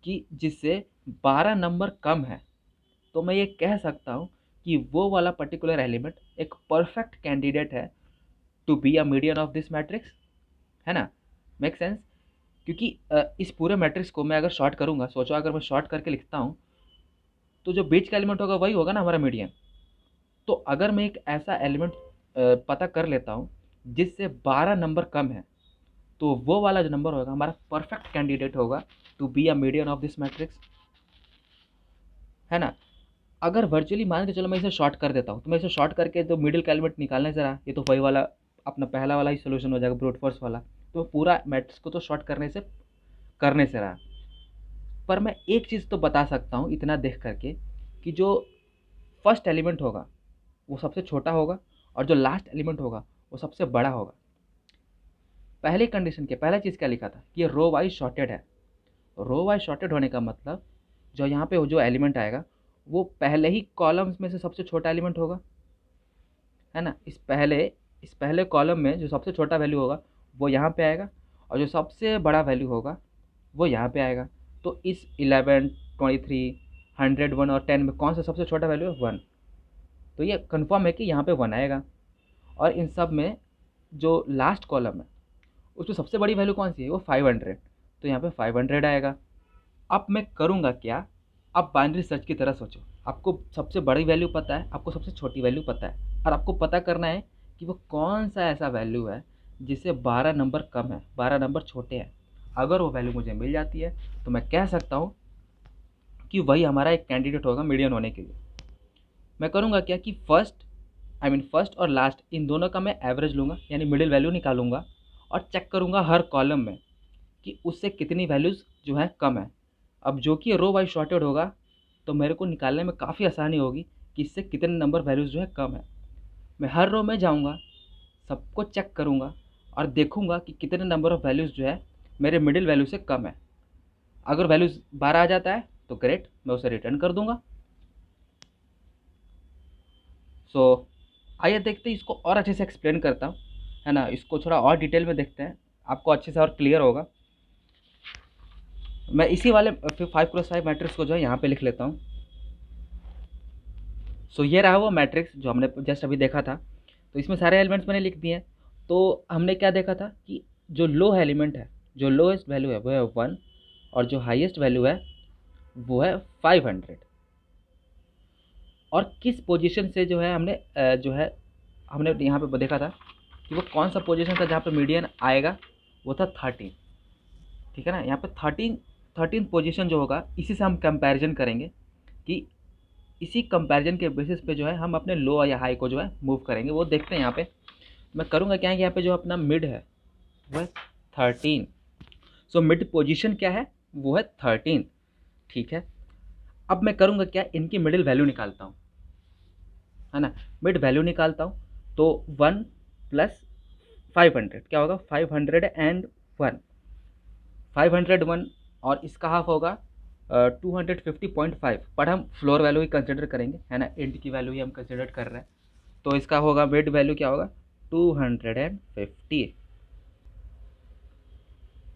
कि जिससे 12 नंबर कम है, तो मैं ये कह सकता हूँ कि वो वाला पर्टिकुलर एलिमेंट एक परफेक्ट कैंडिडेट है to be a median of this matrix, है ना। मेक सेंस, क्योंकि इस पूरे मैट्रिक्स को मैं अगर शॉर्ट करूँगा, सोचो अगर मैं शॉर्ट करके लिखता हूँ तो जो बीच का एलिमेंट होगा वही होगा ना हमारा मीडियन। तो अगर मैं एक ऐसा एलिमेंट पता कर लेता हूँ जिससे 12 नंबर कम है, तो वो वाला जो नंबर होगा हमारा परफेक्ट कैंडिडेट होगा to be a median of this matrix, है ना। अगर वर्चुअली मान के चलो मैं इसे शॉर्ट कर देता हूँ, तो मैं इसे शॉर्ट करके तो मिडिल का एलिमेंट निकालने से रहा, ये तो वही वाला अपना पहला वाला ही सोल्यूशन हो जाएगा, ब्रूट फोर्स वाला। तो पूरा मैट्रिक्स को तो शॉर्ट करने से रहा। पर मैं एक चीज़ तो बता सकता हूँ इतना देख करके कि जो फर्स्ट एलिमेंट होगा वो सबसे छोटा होगा, और जो लास्ट एलिमेंट होगा वो सबसे बड़ा होगा। पहली कंडीशन के पहला चीज़ क्या लिखा था कि ये रो वाइज शॉर्टेड है। रो वाइज शॉर्टेड होने का मतलब जो यहाँ पे जो एलिमेंट आएगा वो पहले ही कॉलम्स में से सबसे छोटा एलिमेंट होगा, है ना। इस पहले कॉलम में जो सबसे छोटा वैल्यू होगा वो यहाँ पे आएगा, और जो सबसे बड़ा वैल्यू होगा वो यहाँ पे आएगा। तो इस 11, 23, 100, 1 और 10 में कौन सा सबसे छोटा वैल्यू है? 1। तो ये कन्फर्म है कि यहाँ पे 1 आएगा। और इन सब में जो लास्ट कॉलम है उसमें सबसे बड़ी वैल्यू कौन सी है? वो 500। तो यहाँ पे 500 आएगा। अब मैं करूँगा क्या? अब बाइनरी सर्च की तरह सोचो। आपको सबसे बड़ी वैल्यू पता है, आपको सबसे छोटी वैल्यू पता है, और आपको पता करना है कि वो कौन सा ऐसा वैल्यू है जिससे 12 नंबर कम है, 12 नंबर छोटे हैं। अगर वो वैल्यू मुझे मिल जाती है तो मैं कह सकता हूँ कि वही हमारा एक कैंडिडेट होगा मीडियन होने के लिए। मैं करूँगा क्या कि फर्स्ट और लास्ट इन दोनों का मैं एवरेज लूँगा, यानी मिडिल वैल्यू निकालूंगा और चेक करूँगा हर कॉलम में कि उससे कितनी वैल्यूज़ जो है कम है। अब जो कि रो वाइज शॉर्टेड होगा तो मेरे को निकालने में काफ़ी आसानी होगी कि इससे कितने नंबर वैल्यूज़ जो है कम है। मैं हर रो में जाऊँगा, सबको चेक करूँगा और देखूँगा कि कितने नंबर ऑफ़ वैल्यूज़ जो है मेरे मिडिल वैल्यू से कम है। अगर वैल्यूज़ 12 आ जाता है तो ग्रेट, मैं उसे रिटर्न कर दूँगा। सो आइए देखते हैं, इसको और अच्छे से एक्सप्लेन करता हूँ, है ना। इसको थोड़ा और डिटेल में देखते हैं, आपको अच्छे से और क्लियर होगा। मैं इसी वाले 5x5 मैट्रिक्स को जो है यहाँ पे लिख लेता हूँ। सो ये रहा वो मैट्रिक्स जो हमने जस्ट अभी देखा था। तो इसमें सारे एलिमेंट्स मैंने लिख दिए हैं। तो हमने क्या देखा था कि जो लो एलिमेंट है, जो लोएस्ट वैल्यू है वो है 1, और जो हाईएस्ट वैल्यू है वो है 500। और किस पोजीशन से जो है हमने यहाँ पे देखा था कि वो कौन सा पोजीशन था जहाँ पे मीडियन आएगा, वो था 13। ठीक है ना। यहाँ पे 13 पोजीशन जो होगा इसी से हम कंपैरिजन करेंगे कि इसी कंपैरिजन के बेसिस पे जो है हम अपने लो या हाई को जो है मूव करेंगे। वो देखते हैं। यहाँ पे मैं करूँगा क्या है कि यहाँ पे जो अपना मिड है वो है 13। सो मिड पोजीशन क्या है? वो है 13। ठीक है। अब मैं करूँगा क्या, इनकी मिडिल वैल्यू निकालता हूँ, है ना। मिड वैल्यू निकालता हूँ तो 1 + 500 क्या होगा? 501। 501 और इसका हाफ होगा 250.5, पर हम फ्लोर वैल्यू ही कंसिडर करेंगे, है ना। इंट की वैल्यू ही हम कंसिडर कर रहे हैं। तो इसका होगा मिड वैल्यू क्या होगा? 250।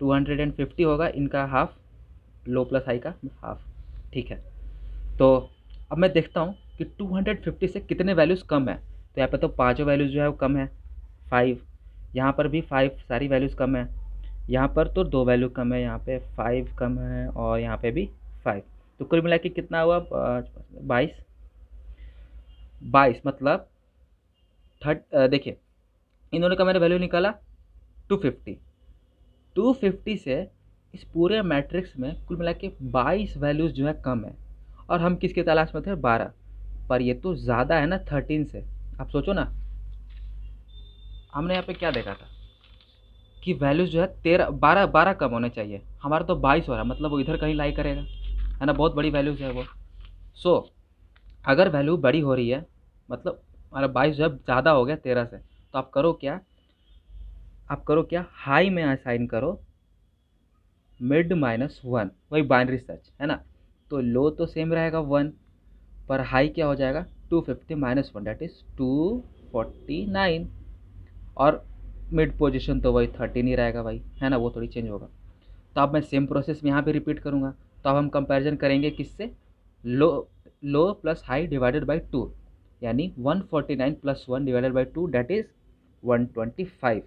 250 होगा इनका हाफ, लो प्लस हाई का हाफ। ठीक है। तो अब मैं देखता हूँ कि 250 से कितने वैल्यूज़ कम है। तो यहाँ पे तो पाँचों वैल्यूज़ जो है वो कम है, 5। यहाँ पर भी 5 सारी वैल्यूज़ कम है। यहाँ पर तो 2 वैल्यू कम है, यहाँ पे 5 कम है और यहाँ पे भी 5। तो कुल मिला के कितना हुआ? 22 मतलब देखिए इन दोनों का मैंने वैल्यू निकाला 250। 250 से इस पूरे मैट्रिक्स में कुल मिला के 22 वैल्यूज़ जो है कम है। और हम किसकी तलाश में थे? 12। पर ये तो ज़्यादा है ना 13 से। आप सोचो ना, हमने यहाँ पे क्या देखा था कि वैल्यूज़ जो है 12 कम होने चाहिए, हमारा तो 22 हो रहा है, मतलब वो इधर कहीं लाई करेगा, है ना। बहुत बड़ी वैल्यूज़ है वो। सो अगर वैल्यू बड़ी हो रही है मतलब हमारा 22 जो है ज़्यादा हो गया 13 से, तो आप करो क्या, हाई में असाइन करो मिड -1, वही बाइनरी सर्च, है ना। तो लो तो सेम रहेगा 1, पर हाई क्या हो जाएगा? 250 - 1 दैट इज़ 249। और मिड पोजीशन तो वही 13 ही रहेगा भाई, है ना, वो थोड़ी चेंज होगा। तो अब मैं सेम प्रोसेस यहाँ पे रिपीट करूँगा। तो अब हम कंपैरिजन करेंगे किससे? लो प्लस हाई डिवाइडेड बाई 2, यानी 149 + 1 डिवाइडेड बाई 2 दैट इज़ 125।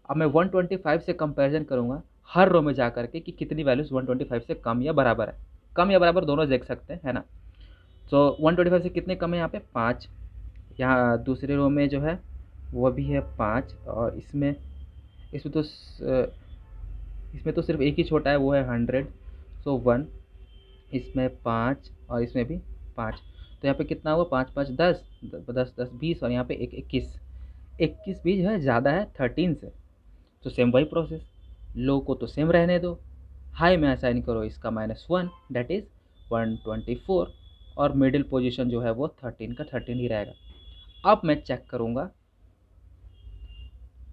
अब मैं 125 से कंपैरिजन करूँगा हर रो में जा करके कि कितनी वैल्यूज़ 125 से कम या बराबर है। कम या बराबर दोनों देख सकते हैं, है ना। तो 125 से कितने कम है? यहाँ पे 5। यहाँ दूसरे रो में जो है वो भी है 5, और इसमें इसमें तो सिर्फ एक ही छोटा है, वो है 100। सो 1, इसमें 5 और इसमें भी 5। तो यहाँ पे कितना हुआ? 5 5 10 10 10 20, और यहाँ पे 21। 21 भी जो है ज़्यादा है 13 से। तो सेम वही प्रोसेस, लो को तो सेम रहने दो, हाई में असाइन करो इसका -1 दैट इज़ 124, और मिडिल पोजीशन जो है वो 13 का 13 ही रहेगा। अब मैं चेक करूँगा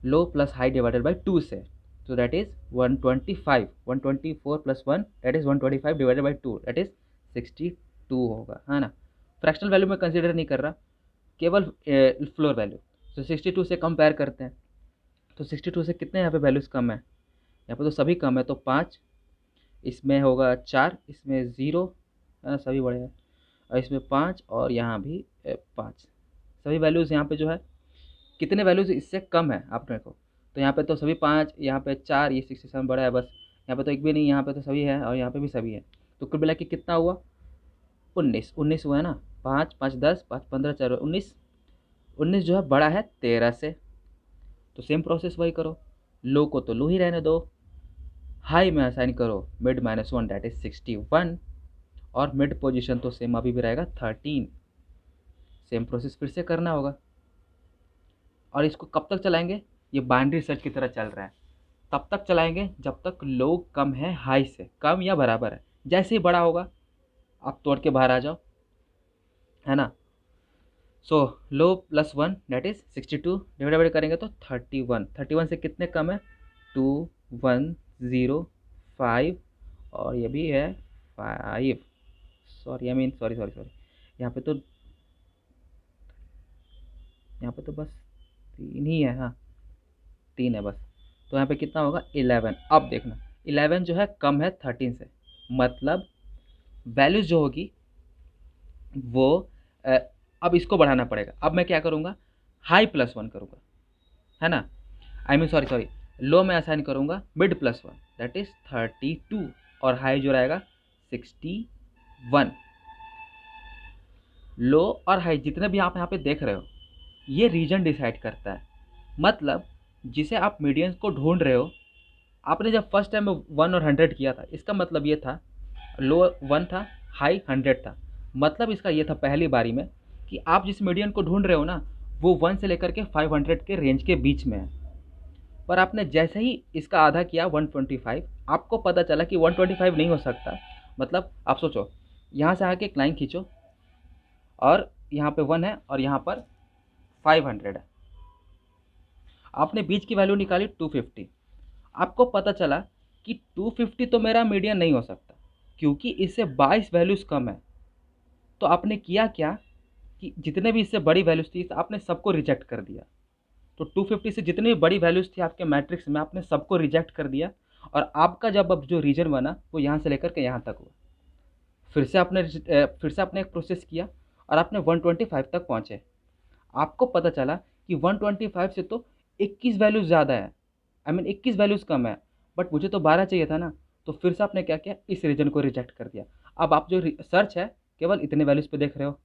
लो प्लस हाई डिवाइडेड बाई 2 से, तो that is 125। 124 + 1 that is 125 divided by 2 that is 62 होगा, है ना। फ्रैक्शनल वैल्यू में कंसिडर नहीं कर रहा, केवल फ्लोर वैल्यू। तो 62 से कंपेयर करते हैं। तो 62 से कितने यहाँ पे वैल्यूज़ कम है? यहाँ पे तो सभी कम है, तो 5, इसमें होगा 4, इसमें 0, है ना, सभी बड़े हैं, और इसमें 5 और यहाँ भी 5। सभी वैल्यूज़ यहाँ पे जो है, कितने वैल्यूज़ इससे कम है आप देखो, तो यहाँ पे तो सभी 5, यहाँ पे 4, ये 67 बड़ा है बस, यहाँ पे तो एक भी नहीं, यहाँ पे तो सभी है और यहाँ पे भी सभी है। तो कुल मिला के कितना हुआ, 19 हुआ है ना। 5 5 10, 5 15 4 19, 19 जो है बड़ा है 13 से। तो सेम प्रोसेस वही करो, लो को तो लो ही रहने दो, हाई में असाइन करो मिड -1 दैट इज 61, और मिड पोजीशन तो सेम अभी भी रहेगा 13। सेम प्रोसेस फिर से करना होगा। और इसको कब तक चलाएंगे, ये बाइनरी सर्च की तरह चल रहा है, तब तक चलाएंगे जब तक लो कम है हाई से, कम या बराबर है। जैसे ही बड़ा होगा आप तोड़ के बाहर आ जाओ, है ना। सो लो +1 दैट इज 62, डिवाइड करेंगे तो 31, 31 से कितने कम है, 2 1 0 5, और ये भी है 5, सॉरी सॉरी, यहाँ पे तो बस 3 ही है, हाँ 3 है बस। तो यहाँ पे कितना होगा 11। अब देखना 11 जो है कम है 13 से, मतलब वैल्यूज जो होगी वो अब इसको बढ़ाना पड़ेगा। अब मैं क्या करूँगा, हाई +1 करूँगा, है ना, आई मीन सॉरी, लो में असाइन करूँगा मिड +1 दैट इज 32, और हाई जो रहेगा 61। लो और हाई जितने भी आप यहाँ पे देख रहे हो, ये रीजन डिसाइड करता है। मतलब जिसे आप मीडियंस को ढूंढ रहे हो, आपने जब फर्स्ट टाइम 1 और 100 किया था, इसका मतलब ये था लो 1 था, हाई 100 था। मतलब इसका ये था पहली बारी में कि आप जिस मीडियन को ढूंढ रहे हो ना, वो 1 से लेकर के 500 के रेंज के बीच में है। पर आपने जैसे ही इसका आधा किया 125, आपको पता चला कि 125 नहीं हो सकता। मतलब आप सोचो, यहाँ से आके एक लाइन खींचो, और यहाँ पे 1 है और यहाँ पर 500 है। आपने बीच की वैल्यू निकाली 250, आपको पता चला कि 250 तो मेरा मीडियन नहीं हो सकता, क्योंकि इससे 22 वैल्यूज़ कम है। तो आपने किया क्या कि जितने भी इससे बड़ी वैल्यूज़ थी आपने सबको रिजेक्ट कर दिया। तो 250 से जितनी भी बड़ी वैल्यूज़ थी आपके मैट्रिक्स में, आपने सबको रिजेक्ट कर दिया, और आपका जब अब जो रीजन बना वो यहाँ से लेकर के यहाँ तक हुआ। फिर से आपने एक प्रोसेस किया और आपने 125 तक पहुँचे। आपको पता चला कि 125 से तो 21 वैल्यूज़ ज़्यादा है, आई मीन 21 वैल्यूज़ कम है, बट मुझे तो 12 चाहिए था ना। तो फिर से आपने क्या किया, इस रीजन को रिजेक्ट कर दिया। अब आप जो सर्च है केवल इतने वैल्यूज़ पे देख रहे हो।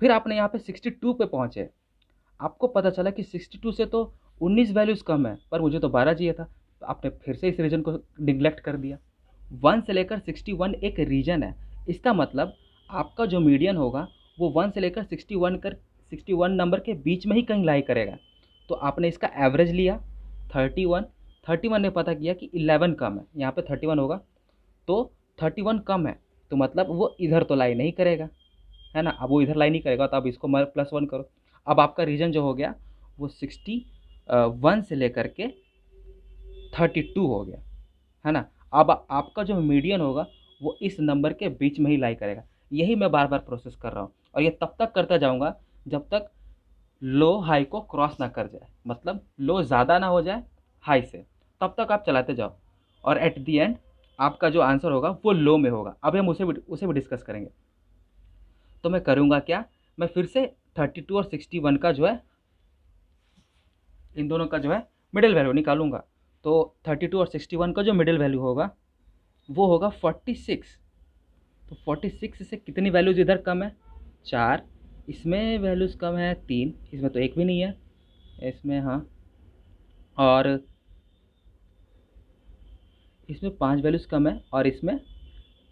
फिर आपने यहाँ पे 62 पे पहुँचे, आपको पता चला कि 62 से तो 19 वैल्यूज़ कम है, पर मुझे तो 12 चाहिए था। तो आपने फिर से इस रीजन को निगलेक्ट कर दिया। 1 से लेकर 61 एक रीजन है, इसका मतलब आपका जो मीडियन होगा वो 1 से लेकर 61 नंबर के बीच में ही कहीं लाई करेगा। तो आपने इसका एवरेज लिया 31, 31 ने पता किया कि 11 कम है, यहाँ पे 31 होगा, तो 31 कम है, तो मतलब वो इधर तो लाई नहीं करेगा, है ना। अब वो इधर लाई नहीं करेगा, तो अब इसको +1 करो। अब आपका रीजन जो हो गया वो 61 से लेकर के 32 हो गया, है ना। अब आपका जो मीडियन होगा वो इस नंबर के बीच में ही लाई करेगा। यही मैं बार बार प्रोसेस कर रहा हूँ, और ये तब तक करता जाऊँगा जब तक लो हाई को क्रॉस ना कर जाए, मतलब लो ज़्यादा ना हो जाए हाई से। तब तक आप चलाते जाओ, और एट दी एंड आपका जो आंसर होगा वो लो में होगा। अब हम उसे भी डिस्कस करेंगे। तो मैं करूँगा क्या, मैं फिर से 32 और 61 का जो है, इन दोनों का जो है मिडिल वैल्यू निकालूंगा। तो 32 और 61 का जो मिडिल वैल्यू होगा वो होगा 46। तो 46 से कितनी वैल्यूज़ इधर कम है, 4, इसमें वैल्यूज़ कम है 3, इसमें तो एक भी नहीं है, इसमें हाँ, और इसमें 5 वैल्यूज़ कम है, और इसमें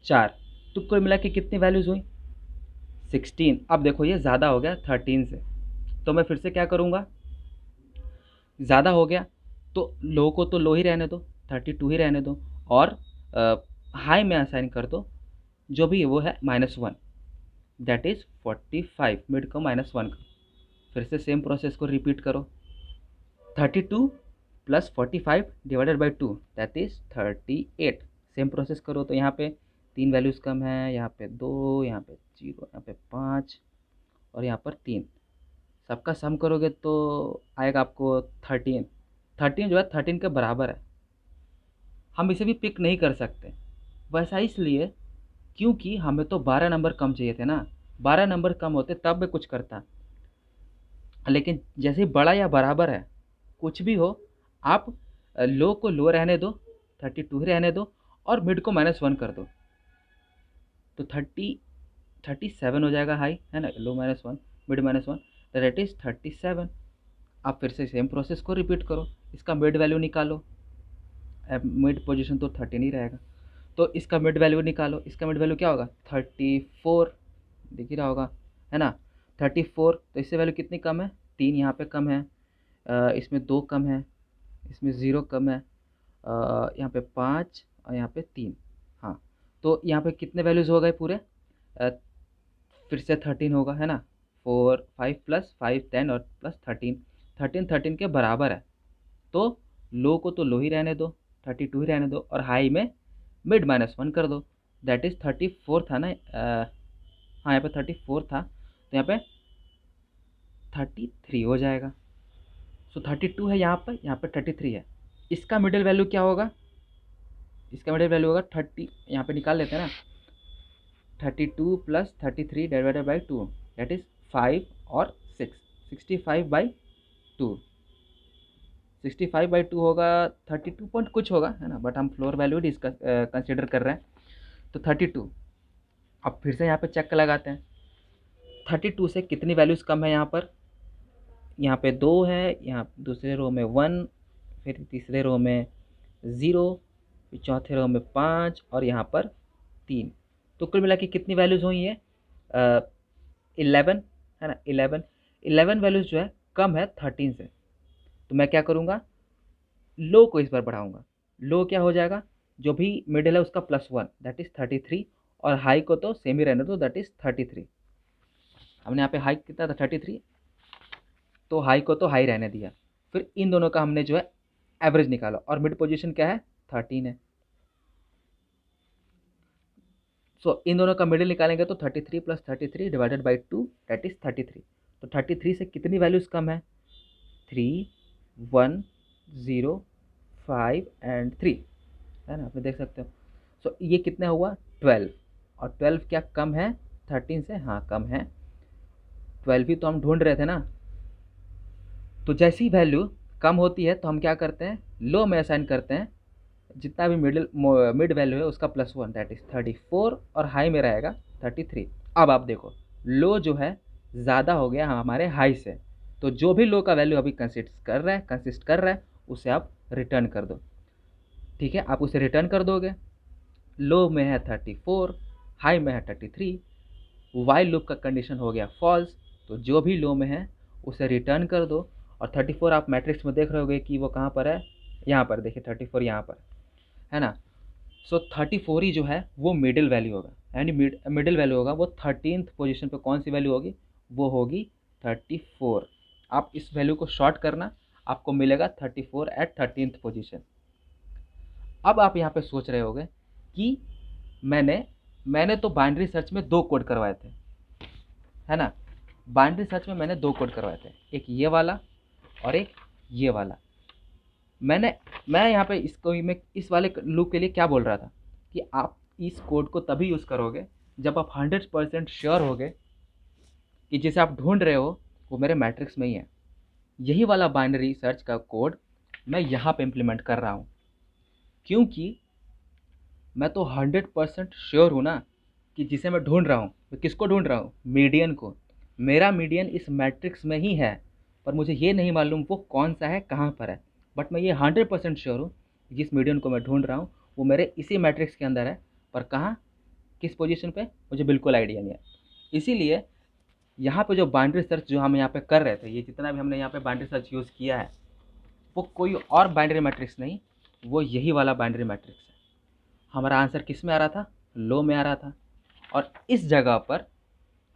4। तो कुल मिला के कितनी वैल्यूज़ हुई, 16। अब देखो ये ज़्यादा हो गया 13 से, तो मैं फिर से क्या करूँगा, ज़्यादा हो गया तो लो को तो लो ही रहने दो, 32 ही रहने दो, और हाई में असाइन कर दो जो भी वो है -1 दैट इज़ 45, मिड को -1 का। फिर से सेम प्रोसेस को रिपीट करो, 32 + 45 divided by 2 that is 38। Same process करो, तो यहाँ पे 3 वैल्यूज़ कम है, यहाँ पे 2, यहाँ पे 0, यहाँ पे 5, और यहाँ पर 3। सबका सम करोगे तो आएगा आपको 13। 13 जो है 13 के बराबर है, हम इसे भी पिक नहीं कर सकते। वैसा इसलिए क्योंकि हमें तो 12 नंबर कम चाहिए थे ना, 12 नंबर कम होते तब मैं कुछ करता। लेकिन जैसे ही बड़ा या बराबर है, कुछ भी हो, आप लो को लो रहने दो, 32 ही रहने दो, और मिड को -1 कर दो, तो 37 हो जाएगा हाई, है ना, लो -1 मिड -1, दैट इज 37। आप फिर से सेम प्रोसेस को रिपीट करो, इसका मिड वैल्यू निकालो। अब मिड पोजीशन तो 13 ही रहेगा, तो इसका मिड वैल्यू निकालो। इसका मिड वैल्यू क्या होगा, 34, दिख ही रहा होगा, है ना, 34। तो इससे वैल्यू कितनी कम है, 3 यहाँ पे कम है, इसमें 2 कम है, इसमें 0 कम है, यहाँ पे 5 और यहाँ पे 3। हाँ, तो यहाँ पे कितने वैल्यूज़ हो गए पूरे, अ, फिर से 13 होगा, है ना, 4 5 प्लस 5 10 और प्लस 13 के बराबर है। तो लो को तो लो ही रहने दो, 32 ही रहने दो, और हाई में मिड -1 कर दो, दैट इज़ 34 था ना, हाँ यहाँ पे 34 था, तो यहाँ पे 33 हो जाएगा। सो 32 है यहाँ पे 33 है। इसका मिडिल वैल्यू क्या होगा, इसका मिडिल वैल्यू होगा 30, यहाँ पे निकाल लेते हैं ना, 32 plus 33 divided by 2, that is 5 और 6, 65/2, 65/2 होगा, 32 पॉइंट कुछ होगा, है ना, बट हम फ्लोर वैल्यू डिस्कस कंसिडर कर रहे हैं, तो 32। अब फिर से यहाँ पे चेक लगाते हैं, 32 से कितनी वैल्यूज़ कम है यहाँ पे 2 है, यहाँ दूसरे रो में 1, फिर तीसरे रो में 0, फिर चौथे रो में 5 और यहाँ पर 3। तो कुल मिला के कितनी वैल्यूज़ हुई है, 11, है ना, 11 वैल्यूज़ जो है कम है 13 से। तो मैं क्या करूँगा, लो को इस बार बढ़ाऊँगा। लो क्या हो जाएगा, जो भी मिडिल है उसका +1, दैट इज़ 33, और हाई को तो सेम ही रहने दो, दैट इज़ 33। हमने यहाँ पे हाई कितना था, 33, तो हाई को तो हाई रहने दिया। फिर इन दोनों का हमने जो है एवरेज निकाला, और मिड पोजीशन क्या है, 13 है। सो इन दोनों का मिडिल निकालेंगे तो 33 plus 33 divided by 2, that is 33। तो 33 से कितनी वैल्यूज़ कम है, 3 1 0 5 एंड 3, है ना, आप देख सकते हो। सो ये कितना हुआ, 12, और 12 क्या कम है 13 से, हाँ कम है, 12 ही तो हम ढूंढ रहे थे ना। तो जैसी वैल्यू कम होती है तो हम क्या करते हैं, लो में असाइन करते हैं, जितना भी मिड वैल्यू है उसका +1, दैट इज़ 34, और हाई में रहेगा 33। अब आप देखो, लो जो है ज़्यादा हो गया हमारे हाई से, तो जो भी लो का वैल्यू अभी कंसिस्ट कर रहा है उसे आप रिटर्न कर दो। ठीक है, आप उसे रिटर्न कर दोगे। लो में है 34, हाई में है 33, वाइल लूप का कंडीशन हो गया फॉल्स, तो जो भी लो में है उसे रिटर्न कर दो। और 34 आप मैट्रिक्स में देख रहे होगे कि वो कहाँ पर है, यहाँ पर देखिए 34 यहाँ पर, है ना। सो 34 ही जो है वो मिडिल वैल्यू होगा, यानी मिडिल वैल्यू होगा वो 13th पोजीशन पे कौन सी वैल्यू होगी, वो होगी 34। आप इस वैल्यू को शॉर्ट करना, आपको मिलेगा 34 एट 13th पोजीशन। अब आप यहाँ पे सोच रहे होगे कि मैंने तो बाइनरी सर्च में 2 कोड करवाए थे, है ना, बाइनरी सर्च में मैंने 2 कोड करवाए थे, एक ये वाला और एक ये वाला। मैं यहाँ पे मैं इस वाले लूप के लिए क्या बोल रहा था कि आप इस कोड को तभी यूज़ करोगे जब आप 100% श्योर होगे कि जिसे आप ढूंढ रहे हो वो मेरे मैट्रिक्स में ही है। यही वाला बाइनरी सर्च का कोड मैं यहाँ पे इम्प्लीमेंट कर रहा हूँ, क्योंकि मैं तो 100% श्योर हूँ ना कि जिसे मैं ढूंढ रहा हूँ, मैं किसको ढूंढ रहा हूँ, मीडियन को। मेरा मीडियन इस मैट्रिक्स में ही है, पर मुझे ये नहीं मालूम वो कौन सा है, कहाँ पर है। बट मैं ये 100% श्योर हूँ जिस मीडियन को मैं ढूंढ रहा हूँ वो मेरे इसी मैट्रिक्स के अंदर है, पर कहाँ, किस पोजीशन पे, मुझे बिल्कुल आइडिया नहीं है। इसीलिए यहाँ पे जो बाइनरी सर्च जो हम यहाँ पे कर रहे थे, ये जितना भी हमने यहाँ पे बाइनरी सर्च यूज़ किया है वो कोई और बाइनरी मैट्रिक्स नहीं, वो यही वाला बाइनरी मैट्रिक्स है। हमारा आंसर किस में आ रहा था, लो में आ रहा था, और इस जगह पर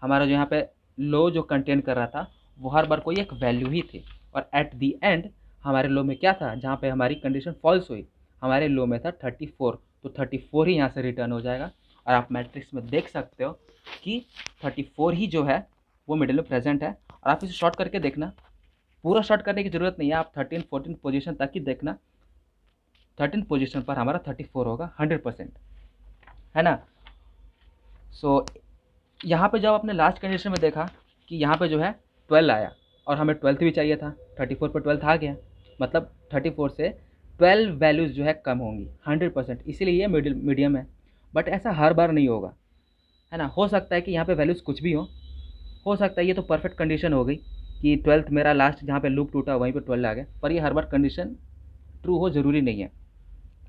हमारा जो यहाँ पे लो जो कंटेन कर रहा था वो हर बार कोई एक वैल्यू ही थी, और एट दी एंड हमारे लो में क्या था, जहाँ पे हमारी कंडीशन फॉल्स हुई, हमारे लो में था 34, तो 34 ही यहाँ से रिटर्न हो जाएगा। और आप मैट्रिक्स में देख सकते हो कि 34 ही जो है वो मिडिल में प्रेजेंट है। और आप इसे शॉर्ट करके देखना, पूरा शॉर्ट करने की ज़रूरत नहीं है, आप 13 14 पोजीशन तक ही देखना, 13 पोजीशन पर हमारा 34 होगा 100%, है ना। सो यहाँ पे जब आपने लास्ट कंडीशन में देखा कि यहाँ पे जो है 12 आया और हमें 12th भी चाहिए था, 34 पर 12th आ गया, मतलब 34 से 12 वैल्यूज़ जो है कम होंगी 100%, इसीलिए ये मीडियम है। बट ऐसा हर बार नहीं होगा, है ना। हो सकता है कि यहाँ पे वैल्यूज़ कुछ भी हो सकता है ये तो परफेक्ट कंडीशन हो गई कि 12th मेरा लास्ट जहाँ पे लूप टूटा वहीं पे 12 आ गया, पर ये हर बार कंडीशन ट्रू हो ज़रूरी नहीं है।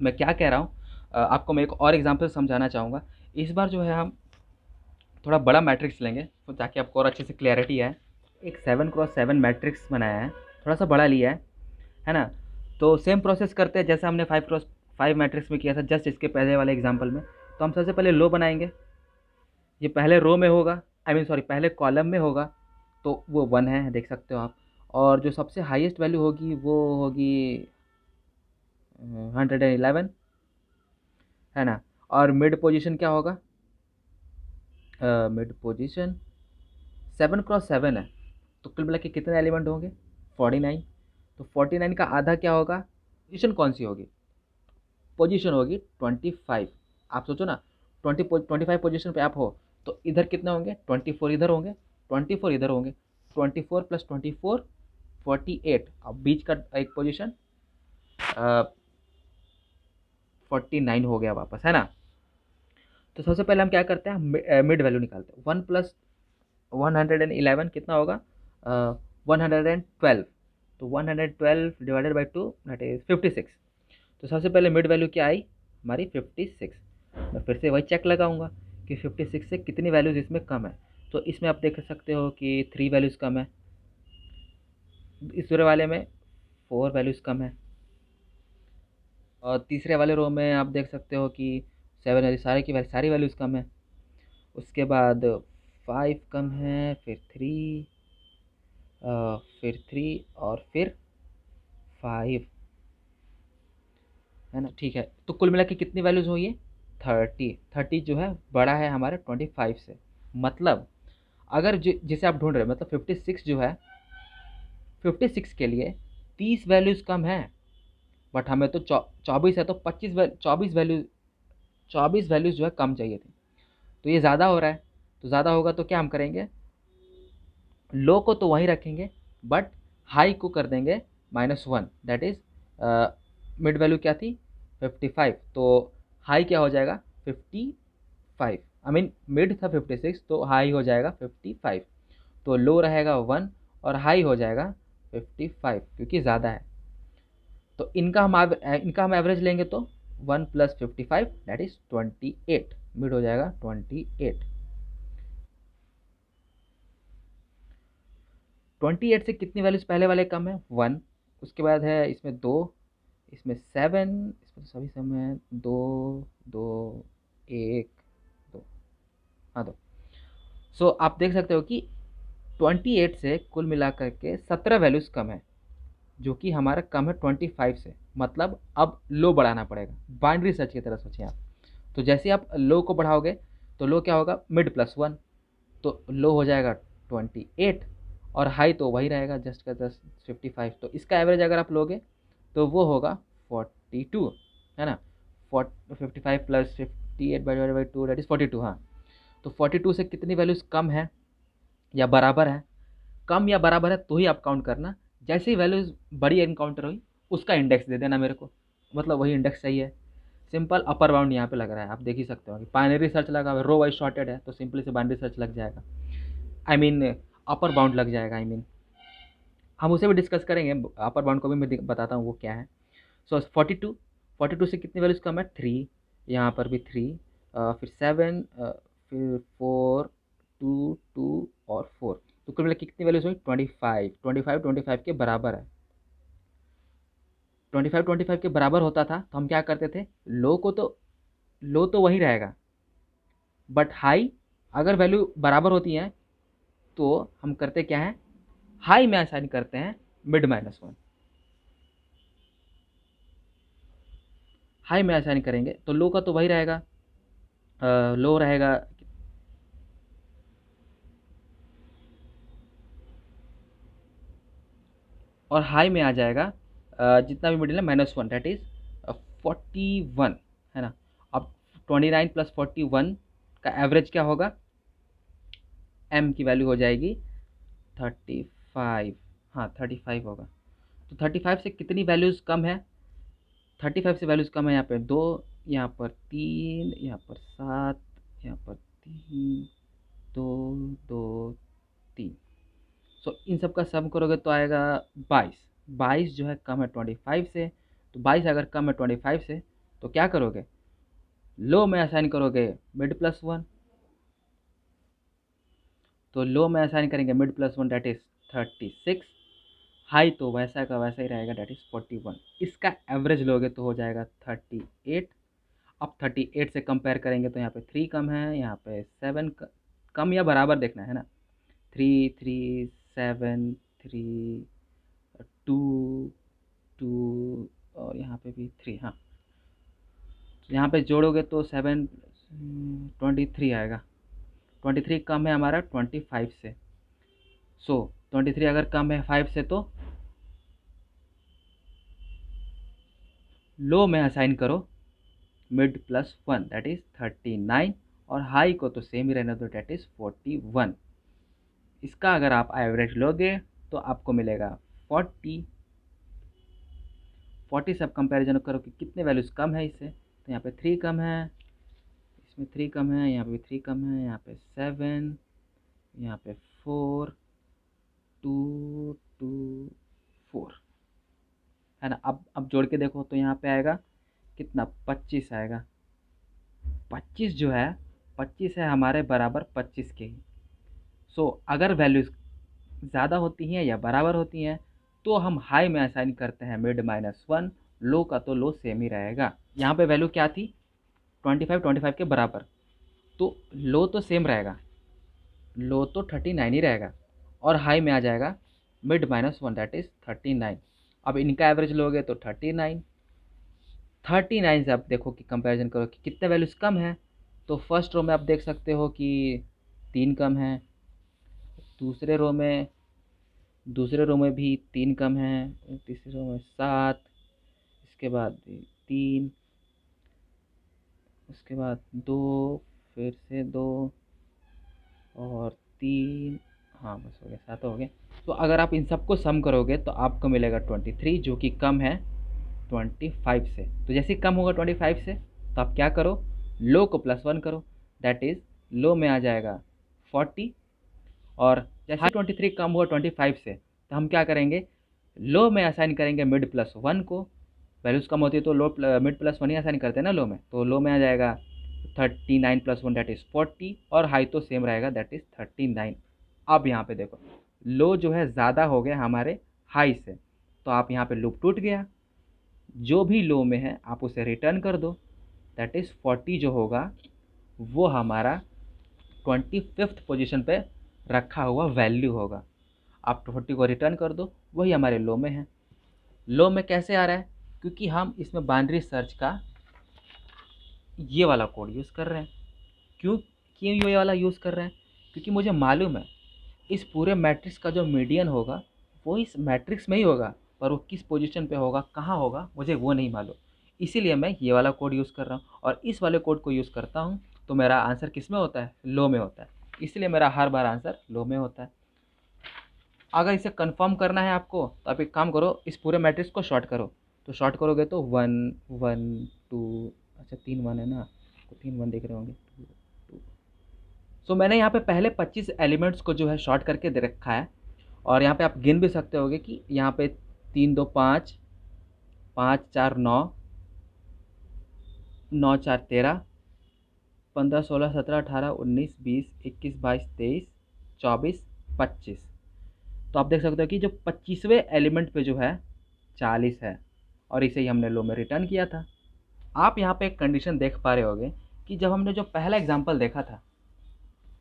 मैं क्या कह रहा हूँ, आपको मैं एक और एग्जांपल समझाना चाहूँगा। इस बार जो है हम थोड़ा बड़ा मैट्रिक्स लेंगे तो ताकि आपको और अच्छे से क्लैरिटी आए। एक 7x7 मैट्रिक्स बनाया है, थोड़ा सा बड़ा लिया है ना। तो सेम प्रोसेस करते हैं जैसे हमने 5x5 मैट्रिक्स में किया था, जस्ट इसके पहले वाले एग्जांपल में। तो हम सबसे पहले लो बनाएंगे, ये पहले रो में होगा, पहले कॉलम में होगा, तो वो 1 है, देख सकते हो आप। और जो सबसे हाईएस्ट वैल्यू होगी वो होगी 111, है ना। और मिड पोजीशन क्या होगा, मिड पोजीशन 7x7 है, तो कुल मिला के कितने एलिमेंट होंगे 49। तो 49 का आधा क्या होगा, पोजीशन कौन सी होगी, पोजीशन होगी 25। आप सोचो ना, 25 पोजीशन पे आप हो तो इधर कितने होंगे, 24 इधर होंगे, 24 इधर होंगे, 24 + 24 48। अब बीच का एक पोजीशन 49 हो गया वापस, है ना। तो सबसे पहले हम क्या करते हैं, मिड वैल्यू निकालते हैं। 1 + 111 कितना होगा, 112। तो 112 डिवाइडेड बाई 2 दैट इज 56। तो सबसे पहले मिड वैल्यू क्या आई हमारी 56। मैं फिर से वही चेक लगाऊंगा कि 56 से कितनी वैल्यूज़ इसमें कम है। तो इसमें आप देख सकते हो कि 3 वैल्यूज़ कम है, इस पूरे वाले में 4 वैल्यूज़ कम है, और तीसरे वाले रो में आप देख सकते हो कि 7 वैल्यू, सारी वैल्यूज़ कम है। उसके बाद 5 कम है, फिर 3, और फिर 5, है ना। ठीक है, तो कुल मिला के कितनी वैल्यूज़ हुई है 30 जो है बड़ा है हमारे 25 से। मतलब अगर जिसे आप ढूंढ रहे हो, मतलब 56 जो है, 56 के लिए 30 वैल्यूज़ कम है, बट हमें तो 24 है, तो 24 वैल्यूज़ जो है कम चाहिए थी। तो ये ज़्यादा हो रहा है, तो ज़्यादा होगा तो क्या हम करेंगे, लो को तो वहीं रखेंगे बट हाई को कर देंगे -1, दैट इज़ मिड वैल्यू क्या थी 55, तो हाई क्या हो जाएगा 55। मिड था 56 तो हाई हो जाएगा 55। तो लो रहेगा 1 और हाई हो जाएगा 55 क्योंकि ज़्यादा है। तो इनका हम एवरेज लेंगे तो 1 + 55 दैट इज़ 28, मिड हो जाएगा 28। 28 से कितनी वैल्यूज पहले वाले कम है 1, उसके बाद है इसमें 2, इसमें 7, इसमें सभी समय 2 2 1 2, हाँ 2। सो आप देख सकते हो कि 28 से कुल मिलाकर के 17 वैल्यूज़ कम है, जो कि हमारा कम है 25 से। मतलब अब लो बढ़ाना पड़ेगा, बाइनरी सर्च की तरह सोचें आप। तो जैसे आप लो को बढ़ाओगे तो लो क्या होगा मिड +1, तो लो हो जाएगा 28 और हाई तो वही रहेगा जस्ट का जस्ट 55। तो इसका एवरेज अगर आप लोगे तो वो होगा 42, है ना। 55 + 58/2 दैट इज़ 42, हाँ। तो 42 से कितनी वैल्यूज़ कम है या बराबर है, कम या बराबर है तो ही आप काउंट करना। जैसे ही वैल्यूज़ बड़ी एनकाउंटर हुई उसका इंडेक्स दे देना मेरे को, मतलब वही इंडेक्स सही है। सिंपल अपर बाउंड यहाँ पे लग रहा है, आप देख ही सकते हो कि बाइनरी सर्च लगा हुआ है, रो वाइज शॉर्टेड है तो सिंपली से बाइनरी सर्च लग जाएगा, अपर बाउंड लग जाएगा। हम उसे भी डिस्कस करेंगे, अपर बाउंड को भी मैं बताता हूँ वो क्या है। सो 42 से कितनी वैल्यूज़ कम है 3, यहाँ पर भी 3, फिर 7, फिर 4, 2 2 और 4। तो कुल मिला के कितनी वैल्यूज़ हुई 25 के बराबर है। 25 के बराबर होता था तो हम क्या करते थे, लो तो वही रहेगा बट हाई अगर वैल्यू बराबर होती है तो हम करते क्या है, हाई में असाइन करते हैं मिड -1, हाई में असाइन करेंगे तो लो का तो वही रहेगा, लो रहेगा और हाई में आ जाएगा जितना भी मिडिल है -1 दैट इज़ 41 है ना। अब 29 प्लस 41 का एवरेज क्या होगा, m की वैल्यू हो जाएगी 35, हाँ 35 होगा। तो 35 से कितनी वैल्यूज़ कम है, 35 से वैल्यूज़ कम है यहाँ पे 2, यहाँ पर 3, यहाँ पर 7, यहाँ पर 3, 2, 2, 3। सो इन सब का सम करोगे तो आएगा 22। 22 जो है कम है 25 से, तो 22 अगर कम है 25 से तो क्या करोगे, लो में असाइन करोगे मिड प्लस 1। तो लो में असाइन करेंगे mid plus 1 that is 36, high तो वैसा का वैसा ही रहेगा डेट इज 41। इसका एवरेज लोगे तो हो जाएगा 38। अब 38 से कंपेयर करेंगे तो यहाँ पे 3 कम है, यहाँ पे 7 कम या बराबर देखना है ना, 3 3 7 3 2 2 और यहाँ पे भी 3, हाँ तो यहाँ पे जोड़ोगे तो 7 23 आएगा। 23 कम है हमारा 25 से, सो 23 अगर कम है 5 से तो लो में असाइन करो मिड प्लस 1 दैट इज 39, और हाई को तो सेम ही रहने दो दैट इज 41। इसका अगर आप एवरेज लोगे तो आपको मिलेगा 40। 40 से आप कंपेरिजन करो कि कितने वैल्यूज़ कम है इससे, तो यहाँ पे 3 कम है, इसमें 3 कम है, यहाँ पे भी 3 कम है, यहाँ पे 7, यहाँ पे 4 2 2 4 है ना। अब जोड़ के देखो तो यहाँ पे आएगा कितना, 25 आएगा। 25 जो है 25 है हमारे बराबर 25 के ही। सो अगर वैल्यूज़ ज़्यादा होती हैं या बराबर होती हैं तो हम हाई में असाइन करते हैं मिड -1, लो का तो लो सेम ही रहेगा। यहाँ पे वैल्यू क्या थी 25 के बराबर, तो लो तो सेम रहेगा, लो तो 39 ही रहेगा, और हाई में आ जाएगा मिड -1 दैट इज़ 39। अब इनका एवरेज लोगे तो 39 से आप देखो कि कंपैरिजन करो कि कितने वैल्यूज़ कम है। तो फर्स्ट रो में आप देख सकते हो कि 3 कम है, दूसरे रो में भी 3 कम है, तीसरे रो में 7, इसके बाद 3, उसके बाद 2, फिर से 2 और 3, हाँ बस हो गया 7 हो गए। तो अगर आप इन सबको सम करोगे तो आपको मिलेगा 23 जो कि कम है 25 से। तो जैसे ही कम होगा 25 से तो आप क्या करो, लो को +1 करो, दैट इज़ लो में आ जाएगा 40, और जैसे 23 कम हुआ 25 से तो हम क्या करेंगे, लो में असाइन करेंगे मिड +1 को। वैल्यूज़ कम होती है तो लो मिड +1 ही असाइन करते हैं ना लो में, तो लो में आ जाएगा 39 + 1 दैट इज़ 40, और हाई तो सेम रहेगा दैट इज़ 39। अब यहाँ पे देखो लो जो है ज़्यादा हो गया हमारे हाई से, तो आप यहाँ पे लूप टूट गया, जो भी लो में है आप उसे रिटर्न कर दो, दैट इज़ 40 जो होगा वो हमारा 25th पोजीशन पे रखा हुआ वैल्यू होगा। आप 40 को रिटर्न कर दो, वही हमारे लो में है। लो में कैसे आ रहा है, क्योंकि हम इसमें बाइनरी सर्च का ये वाला कोड यूज़ कर रहे हैं। क्यों ये वाला यूज़ कर रहे हैं, क्योंकि मुझे मालूम है इस पूरे मैट्रिक्स का जो मीडियन होगा वो इस मैट्रिक्स में ही होगा, पर वो किस पोजीशन पे होगा, कहाँ होगा, मुझे वो नहीं मालूम। इसीलिए मैं ये वाला कोड यूज़ कर रहा हूँ, और इस वाले कोड को यूज़ करता हूँ तो मेरा आंसर किस में होता है, लो में होता है। इसलिए मेरा हर बार आंसर लो में होता है। अगर इसे कंफर्म करना है आपको तो आप एक काम करो, इस पूरे मैट्रिक्स को शॉर्ट करो। तो शॉर्ट करोगे तो 1 1 2, अच्छा 3 1 है ना, तो 3 1 देख रहे होंगे 2 2। सो मैंने यहाँ पे पहले 25 एलिमेंट्स को जो है शॉर्ट करके दे रखा है, और यहाँ पे आप गिन भी सकते होगे कि यहाँ पे 3 2 5, 5 4 9, 9 4 13, 15 16 17 18 19 20 21 22 23 24 25। तो आप देख सकते हो कि जो 25वें एलिमेंट पे जो है 40 है, और इसे ही हमने लो में रिटर्न किया था। आप यहाँ पे एक कंडीशन देख पा रहे होगे कि जब हमने जो पहला एग्जांपल देखा था,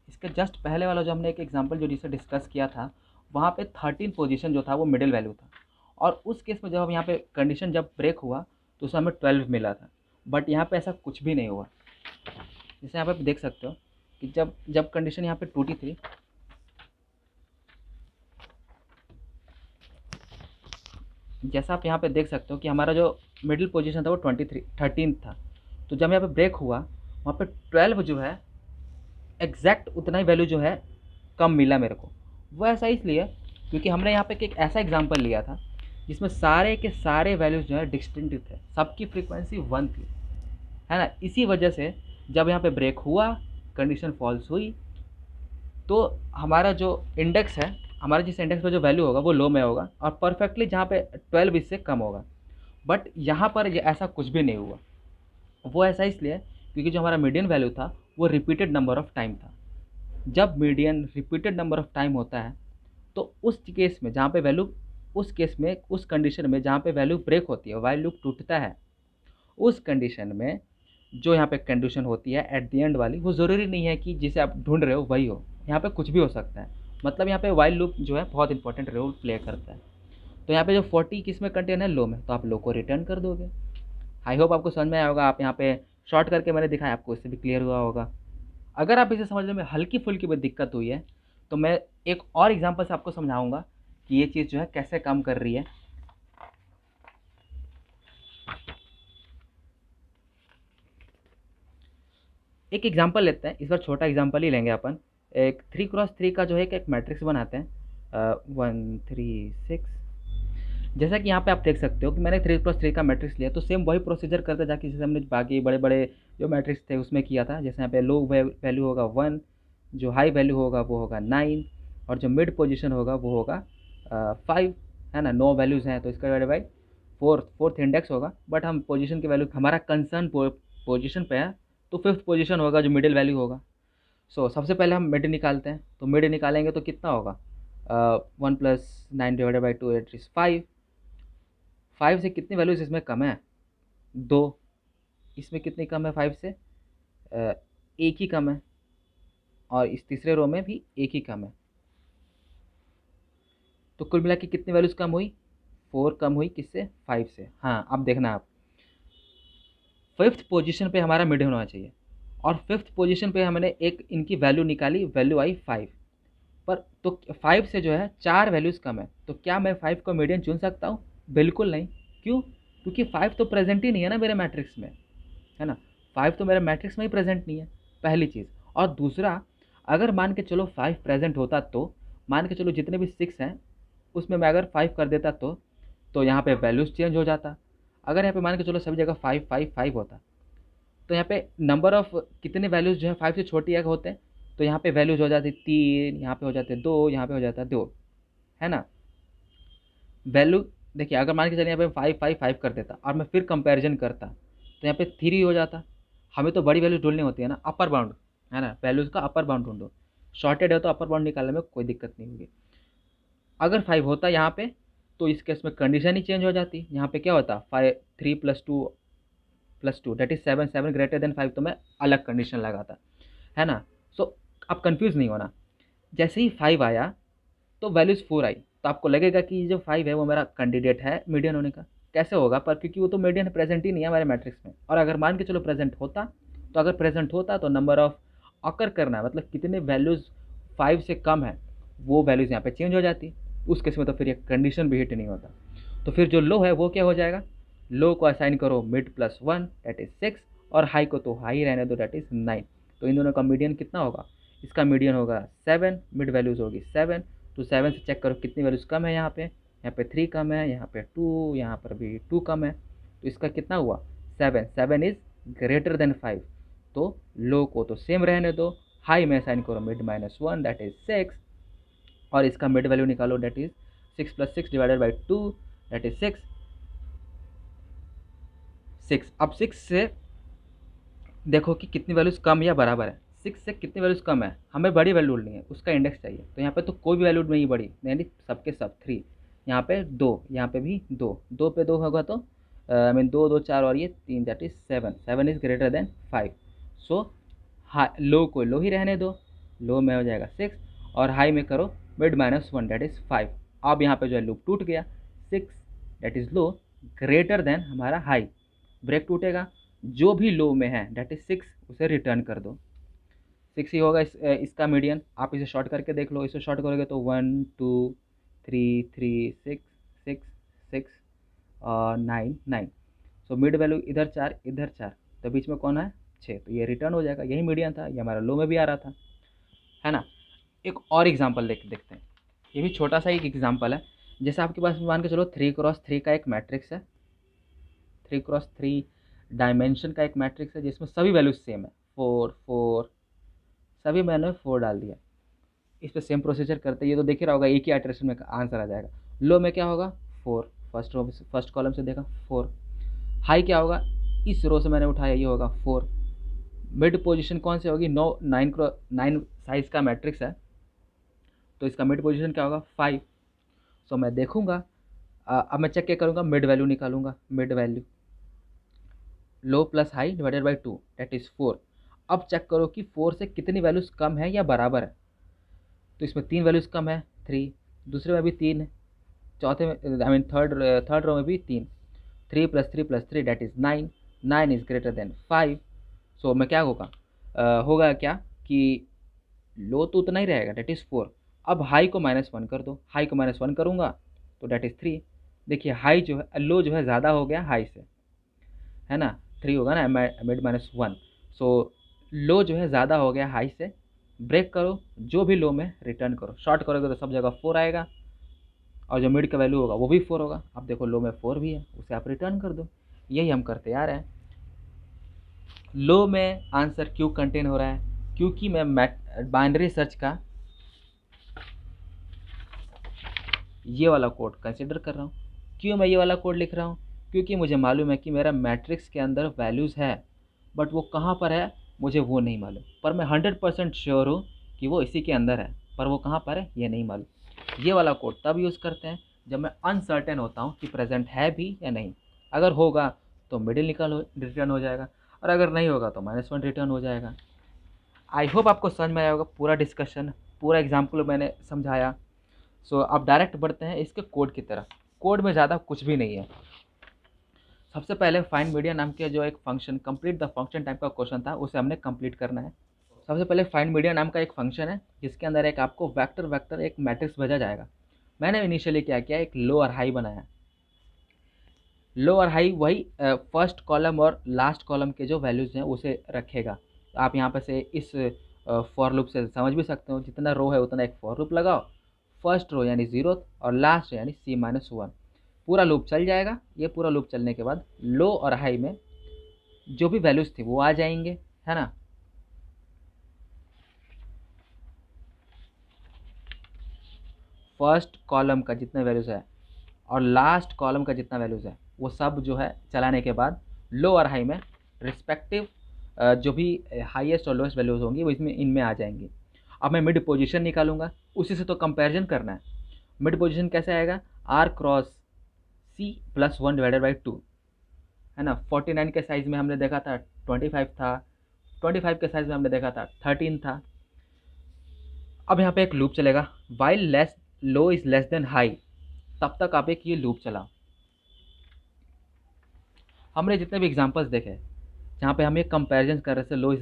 इसके जस्ट पहले वाला जो हमने एक एग्जांपल जो जिसे डिस्कस किया था, वहाँ पे 13 पोजीशन जो था वो मिडिल वैल्यू था, और उस केस में जब हम यहाँ पे कंडीशन जब ब्रेक हुआ तो उसमें हमें 12 मिला था। बट यहाँ पे ऐसा कुछ भी नहीं हुआ। जैसे यहाँ पे देख सकते हो कि जब जब कंडीशन यहाँ पे टूटी थी, जैसा आप यहाँ पे देख सकते हो कि हमारा जो मिडिल पोजीशन था वो 13 था। तो जब यहाँ पे ब्रेक हुआ वहाँ पे 12 जो है एग्जैक्ट उतना ही वैल्यू जो है कम मिला मेरे को। वो ऐसा इसलिए क्योंकि हमने यहाँ पे एक ऐसा एग्जांपल लिया था जिसमें सारे के सारे वैल्यूज जो है डिस्टिंक्ट थे, सबकी फ्रीक्वेंसी 1 थी, है ना। इसी वजह से जब यहाँ पे ब्रेक हुआ, कंडीशन फॉल्स हुई, तो हमारा जो इंडेक्स है, हमारा जिस इंडेक्स पे जो वैल्यू होगा वो लो में होगा और परफेक्टली जहाँ पे 12 इससे कम होगा। बट यहाँ पर ये ऐसा कुछ भी नहीं हुआ। वो ऐसा इसलिए क्योंकि जो हमारा मीडियन वैल्यू था वो रिपीटेड नंबर ऑफ टाइम था। जब median repeated number of time होता है तो उस केस में जहाँ पे वैल्यू, उस केस में, उस कंडीशन में जहाँ पे वैल्यू ब्रेक होती है, वैल्यू टूटता है, उस कंडीशन में जो यहाँ पे कंडीशन होती है एट द एंड वाली, वो ज़रूरी नहीं है कि जिसे आप ढूंढ रहे हो वही हो। यहाँ पे कुछ भी हो सकता है। मतलब यहाँ पे वाइल लूप जो है बहुत इंपॉर्टेंट रोल प्ले करता है। तो यहाँ पे जो 40 किस में कंटेन है, लो में, तो आप लो को रिटर्न कर दोगे। आई होप आपको समझ में आया होगा। आप यहाँ पे शॉर्ट करके मैंने दिखाया, आपको इससे भी क्लियर हुआ होगा। अगर आप इसे समझने में हल्की फुल्की भी दिक्कत हुई है तो मैं एक और एग्जांपल से आपको समझाऊंगा कि ये चीज़ जो है कैसे काम कर रही है। एक एग्जांपल लेते हैं, इस बार छोटा एग्जांपल ही लेंगे अपन। एक 3x3 का जो है एक मैट्रिक्स बनाते हैं 1 3 6। जैसा कि यहाँ पे आप देख सकते हो कि मैंने 3x3 का मैट्रिक्स लिया, तो सेम वही प्रोसीजर करते जाके जैसे हमने बाकी बड़े बड़े जो मैट्रिक्स थे उसमें किया था। जैसे यहाँ पे लो वैल्यू होगा 1, जो हाई वैल्यू होगा वो होगा 9, और जो मिड पोजीशन होगा वो होगा 5, है ना। 9 वैल्यूज़ हैं तो इसका डिवाइड बाई फोर्थ इंडेक्स होगा। बट हम पोजीशन की वैल्यू, हमारा कंसर्न पोजीशन पे है, तो फिफ्थ पोजीशन होगा जो मिडिल वैल्यू होगा। सो सबसे पहले हम मिड निकालते हैं। तो मिड निकालेंगे तो कितना होगा, 1 + 9 डिवाइडेड बाई 2 इट इज़ 5। 5 से कितनी वैल्यूज इसमें कम है, 2। इसमें कितनी कम है 5 से, एक ही कम है, और इस तीसरे रो में भी एक ही कम है। तो कुल मिला के कितनी वैल्यूज कम हुई, 4 कम हुई, किससे, 5 से। हाँ, अब देखना आप, फिफ्थ पोजीशन पे हमारा मिड होना चाहिए, और फिफ्थ पोजीशन पे हमने एक इनकी वैल्यू निकाली, वैल्यू आई 5 पर। तो 5 से जो है 4 वैल्यूज़ कम है, तो क्या मैं 5 को मीडियन चुन सकता हूँ? बिल्कुल नहीं। क्यों? क्योंकि 5 तो प्रेजेंट ही नहीं है ना मेरे मैट्रिक्स में, है ना। 5 तो मेरे मैट्रिक्स में ही प्रेजेंट नहीं है, पहली चीज़। और दूसरा, अगर मान के चलो 5 प्रेजेंट होता, तो मान के चलो जितने भी 6 हैं उसमें मैं अगर 5 कर देता तो यहाँ पे वैल्यूज़ चेंज हो जाता। अगर यहाँ पे मान के चलो सभी जगह 5 5 5 होता, तो यहाँ पे नंबर ऑफ कितने वैल्यूज़ जो है 5 से छोटी अगर होते हैं, तो यहाँ पे वैल्यूज़ हो जाती 3, यहाँ पे हो जाते 2, यहाँ पे हो जाता 2, है ना। वैल्यू देखिए, अगर मान के चलिए यहाँ पे 5 5 5 कर देता और मैं फिर कंपैरिजन करता, तो यहाँ पे 3 हो जाता। हमें तो बड़ी वैल्यू ढूंढनी होती है ना, अपर बाउंड, है ना। वैल्यूज़ का अपर बाउंड ढूंढो, शॉर्टेड है तो अपर बाउंड निकालने में कोई दिक्कत नहीं होगी। अगर 5 होता यहाँ पे, तो इस केस में कंडीशन ही चेंज हो जाती। यहाँ पे क्या होता, 5 3 + 2 दैट इज 7, 7 ग्रेटर देन 5, तो मैं अलग कंडीशन लगाता, है ना। सो अब कंफ्यूज नहीं होना। जैसे ही 5 आया तो वैल्यूज़ 4 आई, तो आपको लगेगा कि जो 5 है वो मेरा कैंडिडेट है मीडियन होने का। कैसे होगा, पर क्योंकि वो तो मीडियन प्रेजेंट ही नहीं है हमारे मैट्रिक्स में। और अगर मान के चलो प्रेजेंट होता, तो अगर प्रेजेंट होता तो नंबर ऑफ ऑकर करना है, मतलब कितने वैल्यूज़ 5 से कम है, वो वैल्यूज़ यहाँ पे चेंज हो जाती। उस केस में तो फिर ये कंडीशन भी हिट नहीं होता। तो फिर जो लो है वो क्या हो जाएगा, लो को असाइन करो मिड +1 दैट इज 6, और हाई को तो हाई रहने दो दैट इज 9। तो इन दोनों का मीडियन कितना होगा, इसका मीडियन होगा 7, मिड वैल्यूज़ होगी 7। तो 7 से चेक करो कितनी वैल्यूज़ कम है, यहाँ पे 3 कम है, यहाँ पे 2, यहाँ पर भी 2 कम है। तो इसका कितना हुआ, 7। 7 इज़ ग्रेटर देन 5। तो लो को तो सेम रहने दो, हाई में असाइन करो मिड -1 दैट इज 6, और इसका मिड वैल्यू निकालो that is 6 + 6 divided by 2 that is 6। अब 6 से देखो कि कितनी वैल्यूज़ कम या बराबर है। 6 से कितनी वैल्यूज़ कम है, हमें बड़ी वैल्यू ढूंढनी है, उसका इंडेक्स चाहिए। तो यहाँ पे तो कोई भी वैल्यू नहीं बड़ी, यानी सबके सब 3। यहाँ पे 2, यहाँ पे भी 2, 2 पे 2 होगा तो आई मीन 2 2 4 और ये 3 that is 7। 7 is greater than 5। सो लो को लो ही रहने दो, लो में हो जाएगा 6, और हाई में करो मिड -1 दैट इज़ 5। अब यहाँ पे जो है लूप टूट गया, 6 that is low greater than हमारा हाई, ब्रेक टूटेगा, जो भी लो में है दैट इज 6 उसे रिटर्न कर दो। 6 ही होगा इसका मीडियन। आप इसे शॉर्ट करके देख लो, इसे शॉर्ट करोगे तो 1 2 3 3 6 6 6 9 9। सो मिड वैल्यू इधर 4 इधर 4, तो बीच में कौन है 6, तो ये रिटर्न हो जाएगा। यही मीडियन था, ये हमारा लो में भी आ रहा था, है ना। एक और एग्जांपल देखते हैं, ये भी छोटा सा एक एग्जांपल है। जैसे आपके पास मान के चलो 3x3 का एक मैट्रिक्स है, 3x3 डायमेंशन का एक मैट्रिक्स है जिसमें सभी वैल्यूज सेम है, 4 4, सभी मैंने 4 डाल दिया। इस पर सेम प्रोसीजर करते हैं, ये तो देख ही रहा होगा, एक ही आइटरेशन में आंसर आ जाएगा। लो में क्या होगा 4, फर्स्ट कॉलम से देखा 4। हाई क्या होगा, इस रो से मैंने उठाया, ये होगा 4। मिड पोजीशन कौन सी होगी, 9 साइज का मैट्रिक्स है, तो इसका मिड पोजीशन क्या होगा 5। सो मैं देखूंगा, अब मैं चेक क्या करूंगा, मिड वैल्यू निकालूंगा। Mid value low plus high divided by 2 that is 4। अब चेक करो कि 4 से कितनी वैल्यूज कम है या बराबर है, तो इसमें 3 वैल्यूज कम है 3, दूसरे में भी 3 है, चौथे में आई मीन थर्ड रो में भी 3, 3 + 3 + 3 that is 9, 9 is greater than 5। सो मैं क्या होगा होगा क्या कि लो तो उतना ही रहेगा दैट इज़ 4। अब हाई को -1 कर दो, हाई को -1 करूँगा तो दैट इज़ 3। देखिए हाई जो है, लो जो है ज़्यादा हो गया हाई से, है ना, 3 होगा ना, मिड -1। सो लो जो है ज़्यादा हो गया हाई से, ब्रेक करो, जो भी लो में रिटर्न करो, शॉर्ट करोगे तो सब जगह 4 आएगा, और जो मिड का वैल्यू होगा वो भी 4 होगा। अब देखो लो में 4 भी है, उसे आप रिटर्न कर दो। यही हम करते आ रहे हैं। लो में आंसर क्यों कंटेन हो रहा है, क्योंकि मैं बाइनरी सर्च का ये वाला कोड कंसिडर कर रहा हूँ। क्यों मैं ये वाला कोड लिख रहा हूँ, क्योंकि मुझे मालूम है कि मेरा मैट्रिक्स के अंदर वैल्यूज़ है, बट वो कहाँ पर है मुझे वो नहीं मालूम, पर मैं 100% श्योर हूँ कि वो इसी के अंदर है, पर वो कहाँ पर है ये नहीं मालूम। ये वाला कोड तब यूज़ करते हैं जब मैं अनसर्टेन होता हूँ कि प्रेजेंट है भी या नहीं। अगर होगा तो मिडिल रिटर्न हो जाएगा, और अगर नहीं होगा तो -1 रिटर्न हो जाएगा। आई होप आपको समझ में आया होगा पूरा डिस्कशन, पूरा एग्जाम्पल मैंने समझाया। सो अब डायरेक्ट बढ़ते हैं इसके कोड की तरफ। कोड में ज़्यादा कुछ भी नहीं है। सबसे पहले फाइंड मीडियन नाम के जो एक function complete the function type का क्वेश्चन था, उसे हमने कंप्लीट करना है। सबसे पहले फाइंड मीडियन नाम का एक फंक्शन है जिसके अंदर एक आपको वेक्टर एक मैट्रिक्स भेजा जाएगा। मैंने इनिशियली क्या किया, एक लो और हाई बनाया। लो और हाई वही फर्स्ट कॉलम और लास्ट कॉलम के जो वैल्यूज़ हैं उसे रखेगा। तो आप यहाँ पर से इस फॉर लूप से समझ भी सकते हो, जितना रो है उतना एक फॉर लूप लगाओ, फर्स्ट रो यानी 0 और लास्ट यानी C-1, पूरा लूप चल जाएगा। ये पूरा लूप चलने के बाद लो और हाई में जो भी वैल्यूज़ थी वो आ जाएंगे, है ना। फर्स्ट कॉलम का जितना वैल्यूज़ है और लास्ट कॉलम का जितना वैल्यूज़ है वो सब जो है चलाने के बाद लो और हाई में रिस्पेक्टिव जो भी हाईएस्ट और लोएस्ट वैल्यूज़ होंगी वो इसमें इनमें आ जाएंगी। अब मैं मिड पोजीशन निकालूंगा, उसी से तो कंपैरिजन करना है। मिड पोजीशन कैसे आएगा, R×C+1 डिवाइडेड बाई 2, है ना। 49 के साइज़ में हमने देखा था 25 था, 25 के साइज़ में हमने देखा था 13 था। अब यहाँ पे एक लूप चलेगा, while low is less then high, तब तक आप एक ये लूप चलाओ। हमने जितने भी एग्जांपल्स देखे जहाँ पे हम ये कंपैरिजन कर रहे थे, low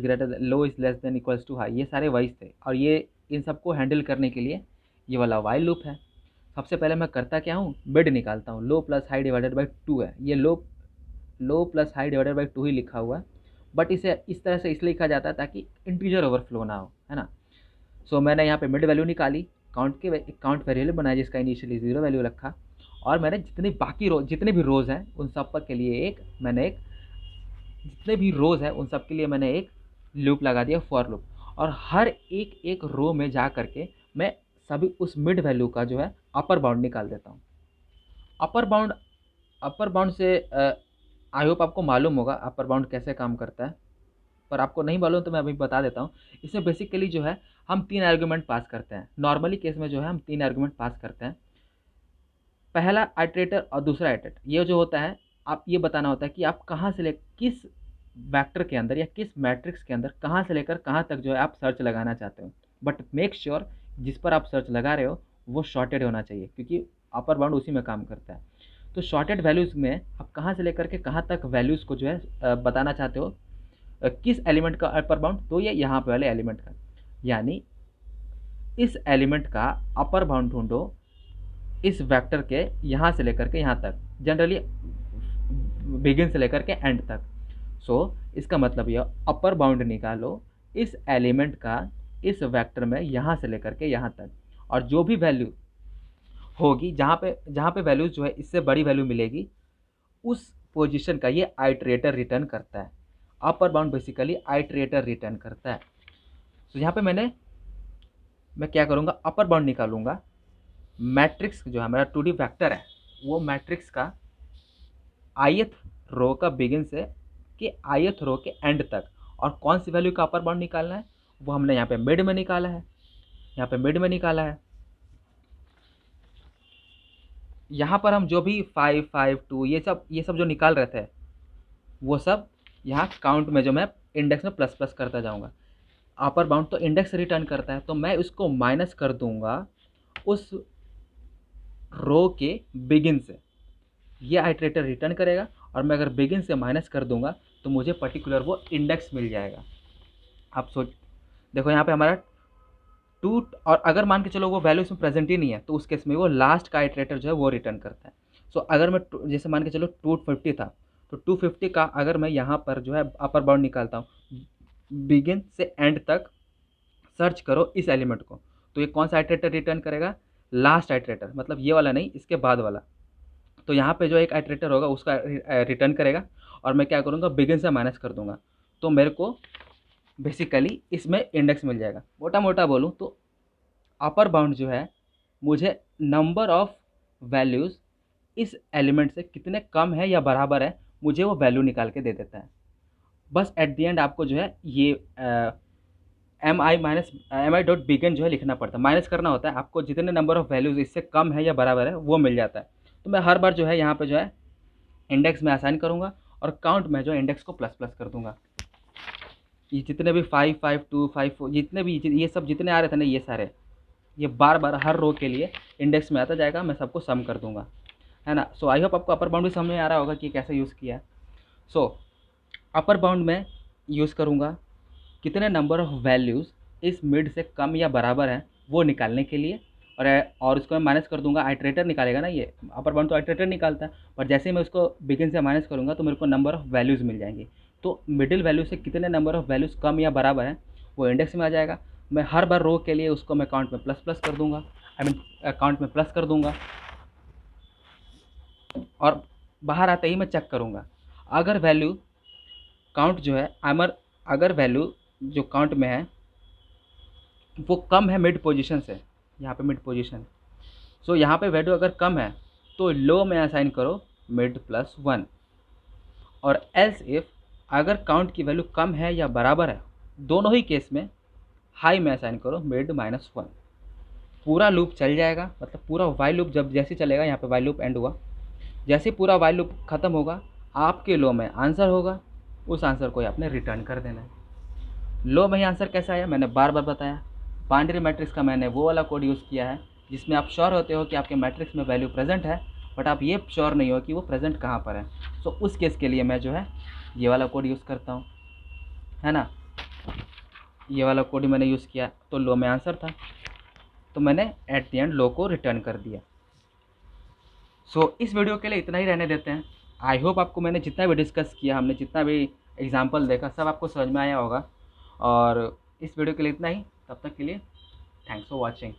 is less than equals to high, ये सारे वाइज थे, और ये इन सबको हैंडल करने के लिए ये वाला वाइल लूप है। सबसे पहले मैं करता क्या हूँ, मिड निकालता हूँ। लो प्लस हाई डिवाइडेड बाई 2 है, ये लो प्लस हाई डिवाइडेड बाई 2 ही लिखा हुआ है, बट इसे इस तरह से इसलिए लिखा जाता है ताकि इंटीजर ओवरफ्लो ना हो, है ना। सो मैंने यहाँ पे मिड वैल्यू निकाली, काउंट वेरिएबल बनाया जिसका इनिशियली 0 वैल्यू रखा, और मैंने जितने भी रोज़ हैं उन सब पर के लिए जितने भी रोज़ हैं उन सब के लिए मैंने एक लूप लगा दिया, फॉर लूप। और हर एक रो में जा करके मैं सभी उस मिड वैल्यू का जो है अपर बाउंड निकाल देता हूँ। अपर बाउंड से आई होप आपको मालूम होगा अपर बाउंड कैसे काम करता है, पर आपको नहीं मालूम तो मैं अभी बता देता हूँ। इसमें बेसिकली जो है हम 3 आर्गूमेंट पास करते हैं। नॉर्मली केस में जो है हम 3 आर्गूमेंट पास करते हैं, पहला आइटरेटर और दूसरा आइटरेटर। ये जो होता है, आप ये बताना होता है कि आप कहाँ से किस वेक्टर के अंदर या किस मैट्रिक्स के अंदर कहाँ से लेकर कहाँ तक जो है आप सर्च लगाना चाहते हो, बट मेक श्योर जिस पर आप सर्च लगा रहे हो वो शॉर्टेड होना चाहिए, क्योंकि अपर बाउंड उसी में काम करता है। तो शॉर्टेड वैल्यूज़ में आप कहाँ से लेकर के कहाँ तक वैल्यूज़ को जो है बताना चाहते हो, किस एलिमेंट का अपर बाउंड, तो ये यहाँ पे वाले एलिमेंट का, यानी इस एलिमेंट का अपर बाउंड ढूंढो इस वेक्टर के यहाँ से लेकर के यहाँ तक, जनरली बिगिन से लेकर के एंड तक। सो इसका मतलब यह अपर बाउंड निकालो इस एलिमेंट का इस वेक्टर में यहाँ से लेकर के यहाँ तक, और जो भी वैल्यू होगी जहाँ पे वैल्यूज जो है इससे बड़ी वैल्यू मिलेगी उस पोजीशन का ये आइट्रेटर रिटर्न करता है। Upper bound basically iterator return करता है। तो यहाँ पे मैं क्या करूँगा, अपर बाउंड निकालूंगा मैट्रिक्स जो हमारा 2D वेक्टर है वो मैट्रिक्स का ith रो का बिगिन से कि ith रो के एंड तक, और कौन सी वैल्यू का अपर बाउंड निकालना है वो हमने यहाँ पे मिड में निकाला है, यहाँ पे मिड में निकाला है। यहाँ पर हम जो भी 5, 5, 2 ये सब जो निकाल रहे थे वो सब यहाँ काउंट में जो मैं इंडेक्स में प्लस प्लस करता जाऊँगा। अपर बाउंड तो इंडेक्स रिटर्न करता है, तो मैं उसको माइनस कर दूंगा उस रो के बिगिन से, ये आइट्रेटर रिटर्न करेगा, और मैं अगर बिगिन से माइनस कर दूंगा तो मुझे पर्टिकुलर वो इंडेक्स मिल जाएगा। आप सोच देखो यहाँ पे हमारा 2, और अगर मान के चलो वो वैल्यू इसमें प्रेजेंट ही नहीं है तो उस केस में वो लास्ट का आइट्रेटर जो है वो रिटर्न करता है। सो अगर मैं जैसे मान के चलो 250 था तो 250 का अगर मैं यहाँ पर जो है अपर बाउंड निकालता हूँ बिगिन से एंड तक, सर्च करो इस एलिमेंट को, तो ये कौन सा आइट्रेटर रिटर्न करेगा, लास्ट आइट्रेटर, मतलब ये वाला नहीं इसके बाद वाला। तो यहाँ पे जो एक आइट्रेटर होगा उसका रिटर्न करेगा, और मैं क्या करूँगा बिगिन से माइनस कर दूंगा, तो मेरे को बेसिकली इसमें इंडेक्स मिल जाएगा। मोटा मोटा बोलूँ तो अपर बाउंड जो है मुझे नंबर ऑफ वैल्यूज़ इस एलिमेंट से कितने कम है या बराबर है मुझे वो वैल्यू निकाल के दे देता है। बस एट दी एंड आपको जो है ये mi डॉट बिगिन जो है लिखना पड़ता है, माइनस करना होता है, आपको जितने नंबर ऑफ वैल्यूज़ इससे कम है या बराबर है वो मिल जाता है। तो मैं हर बार जो है यहाँ पे जो है इंडेक्स में असाइन करूँगा और काउंट में जो है इंडेक्स को प्लस प्लस कर दूँगा। ये जितने भी 5, 5, 2, 5, 4 जितने भी ये सब जितने आ रहे थे ना ये सारे, ये बार बार हर रो के लिए इंडेक्स में आता जाएगा, मैं सबको सम कर दूँगा, है ना। सो आई होप आपको अपर बाउंड भी समझ में आ रहा होगा कि कैसे यूज़ किया है। सो अपर बाउंड में यूज़ करूँगा कितने नंबर ऑफ़ वैल्यूज़ इस मिड से कम या बराबर है वो निकालने के लिए, और उसको मैं माइनस कर दूंगा, आइट्रेटर निकालेगा ना, ये अपर बाउंड तो आइट्रेटर निकालता है, पर जैसे ही मैं उसको बिगिन से माइनस करूँगा तो मेरे को नंबर ऑफ़ वैल्यूज़ मिल जाएंगी। तो मिडिल वैल्यू से कितने नंबर ऑफ़ वैल्यूज़ कम या बराबर है वो इंडेक्स में आ जाएगा। मैं हर बार रो के लिए उसको मैं काउंट में प्लस प्लस कर दूँगा, काउंट में प्लस कर दूँगा, और बाहर आते ही मैं चेक करूँगा अगर वैल्यू काउंट जो है अगर वैल्यू जो काउंट में है वो कम है मिड पोजीशन से, यहाँ पे मिड पोजीशन, सो यहाँ पे वैल्यू अगर कम है तो लो में असाइन करो मिड प्लस 1, और एल्स इफ अगर काउंट की वैल्यू कम है या बराबर है दोनों ही केस में हाई में असाइन करो मिड माइनस 1। पूरा लूप चल जाएगा, मतलब पूरा वाइल लूप जब जैसे चलेगा, यहाँ पे वाइल लूप एंड हुआ, जैसे पूरा वाइल लूप ख़त्म होगा आपके लो में आंसर होगा, उस आंसर को आपने रिटर्न कर देना है। लो में ही आंसर कैसा आया मैंने बार बार बताया। बाइनरी मैट्रिक्स का मैंने वो वाला कोड यूज़ किया है जिसमें आप श्योर होते हो कि आपके मैट्रिक्स में वैल्यू प्रेजेंट है, बट आप ये श्योर नहीं हो कि वो प्रेजेंट कहाँ पर है। सो उस केस के लिए मैं जो है ये वाला कोड यूज़ करता हूँ, है ना। ये वाला कोड ही मैंने यूज़ किया, तो लो में आंसर था तो मैंने एट द एंड लो को रिटर्न कर दिया। सो इस वीडियो के लिए इतना ही रहने देते हैं। आई होप आपको मैंने जितना भी डिस्कस किया, हमने जितना भी एग्जाम्पल देखा, सब आपको समझ में आया होगा। और इस वीडियो के लिए इतना ही, तब तक के लिए थैंक्स फॉर वॉचिंग।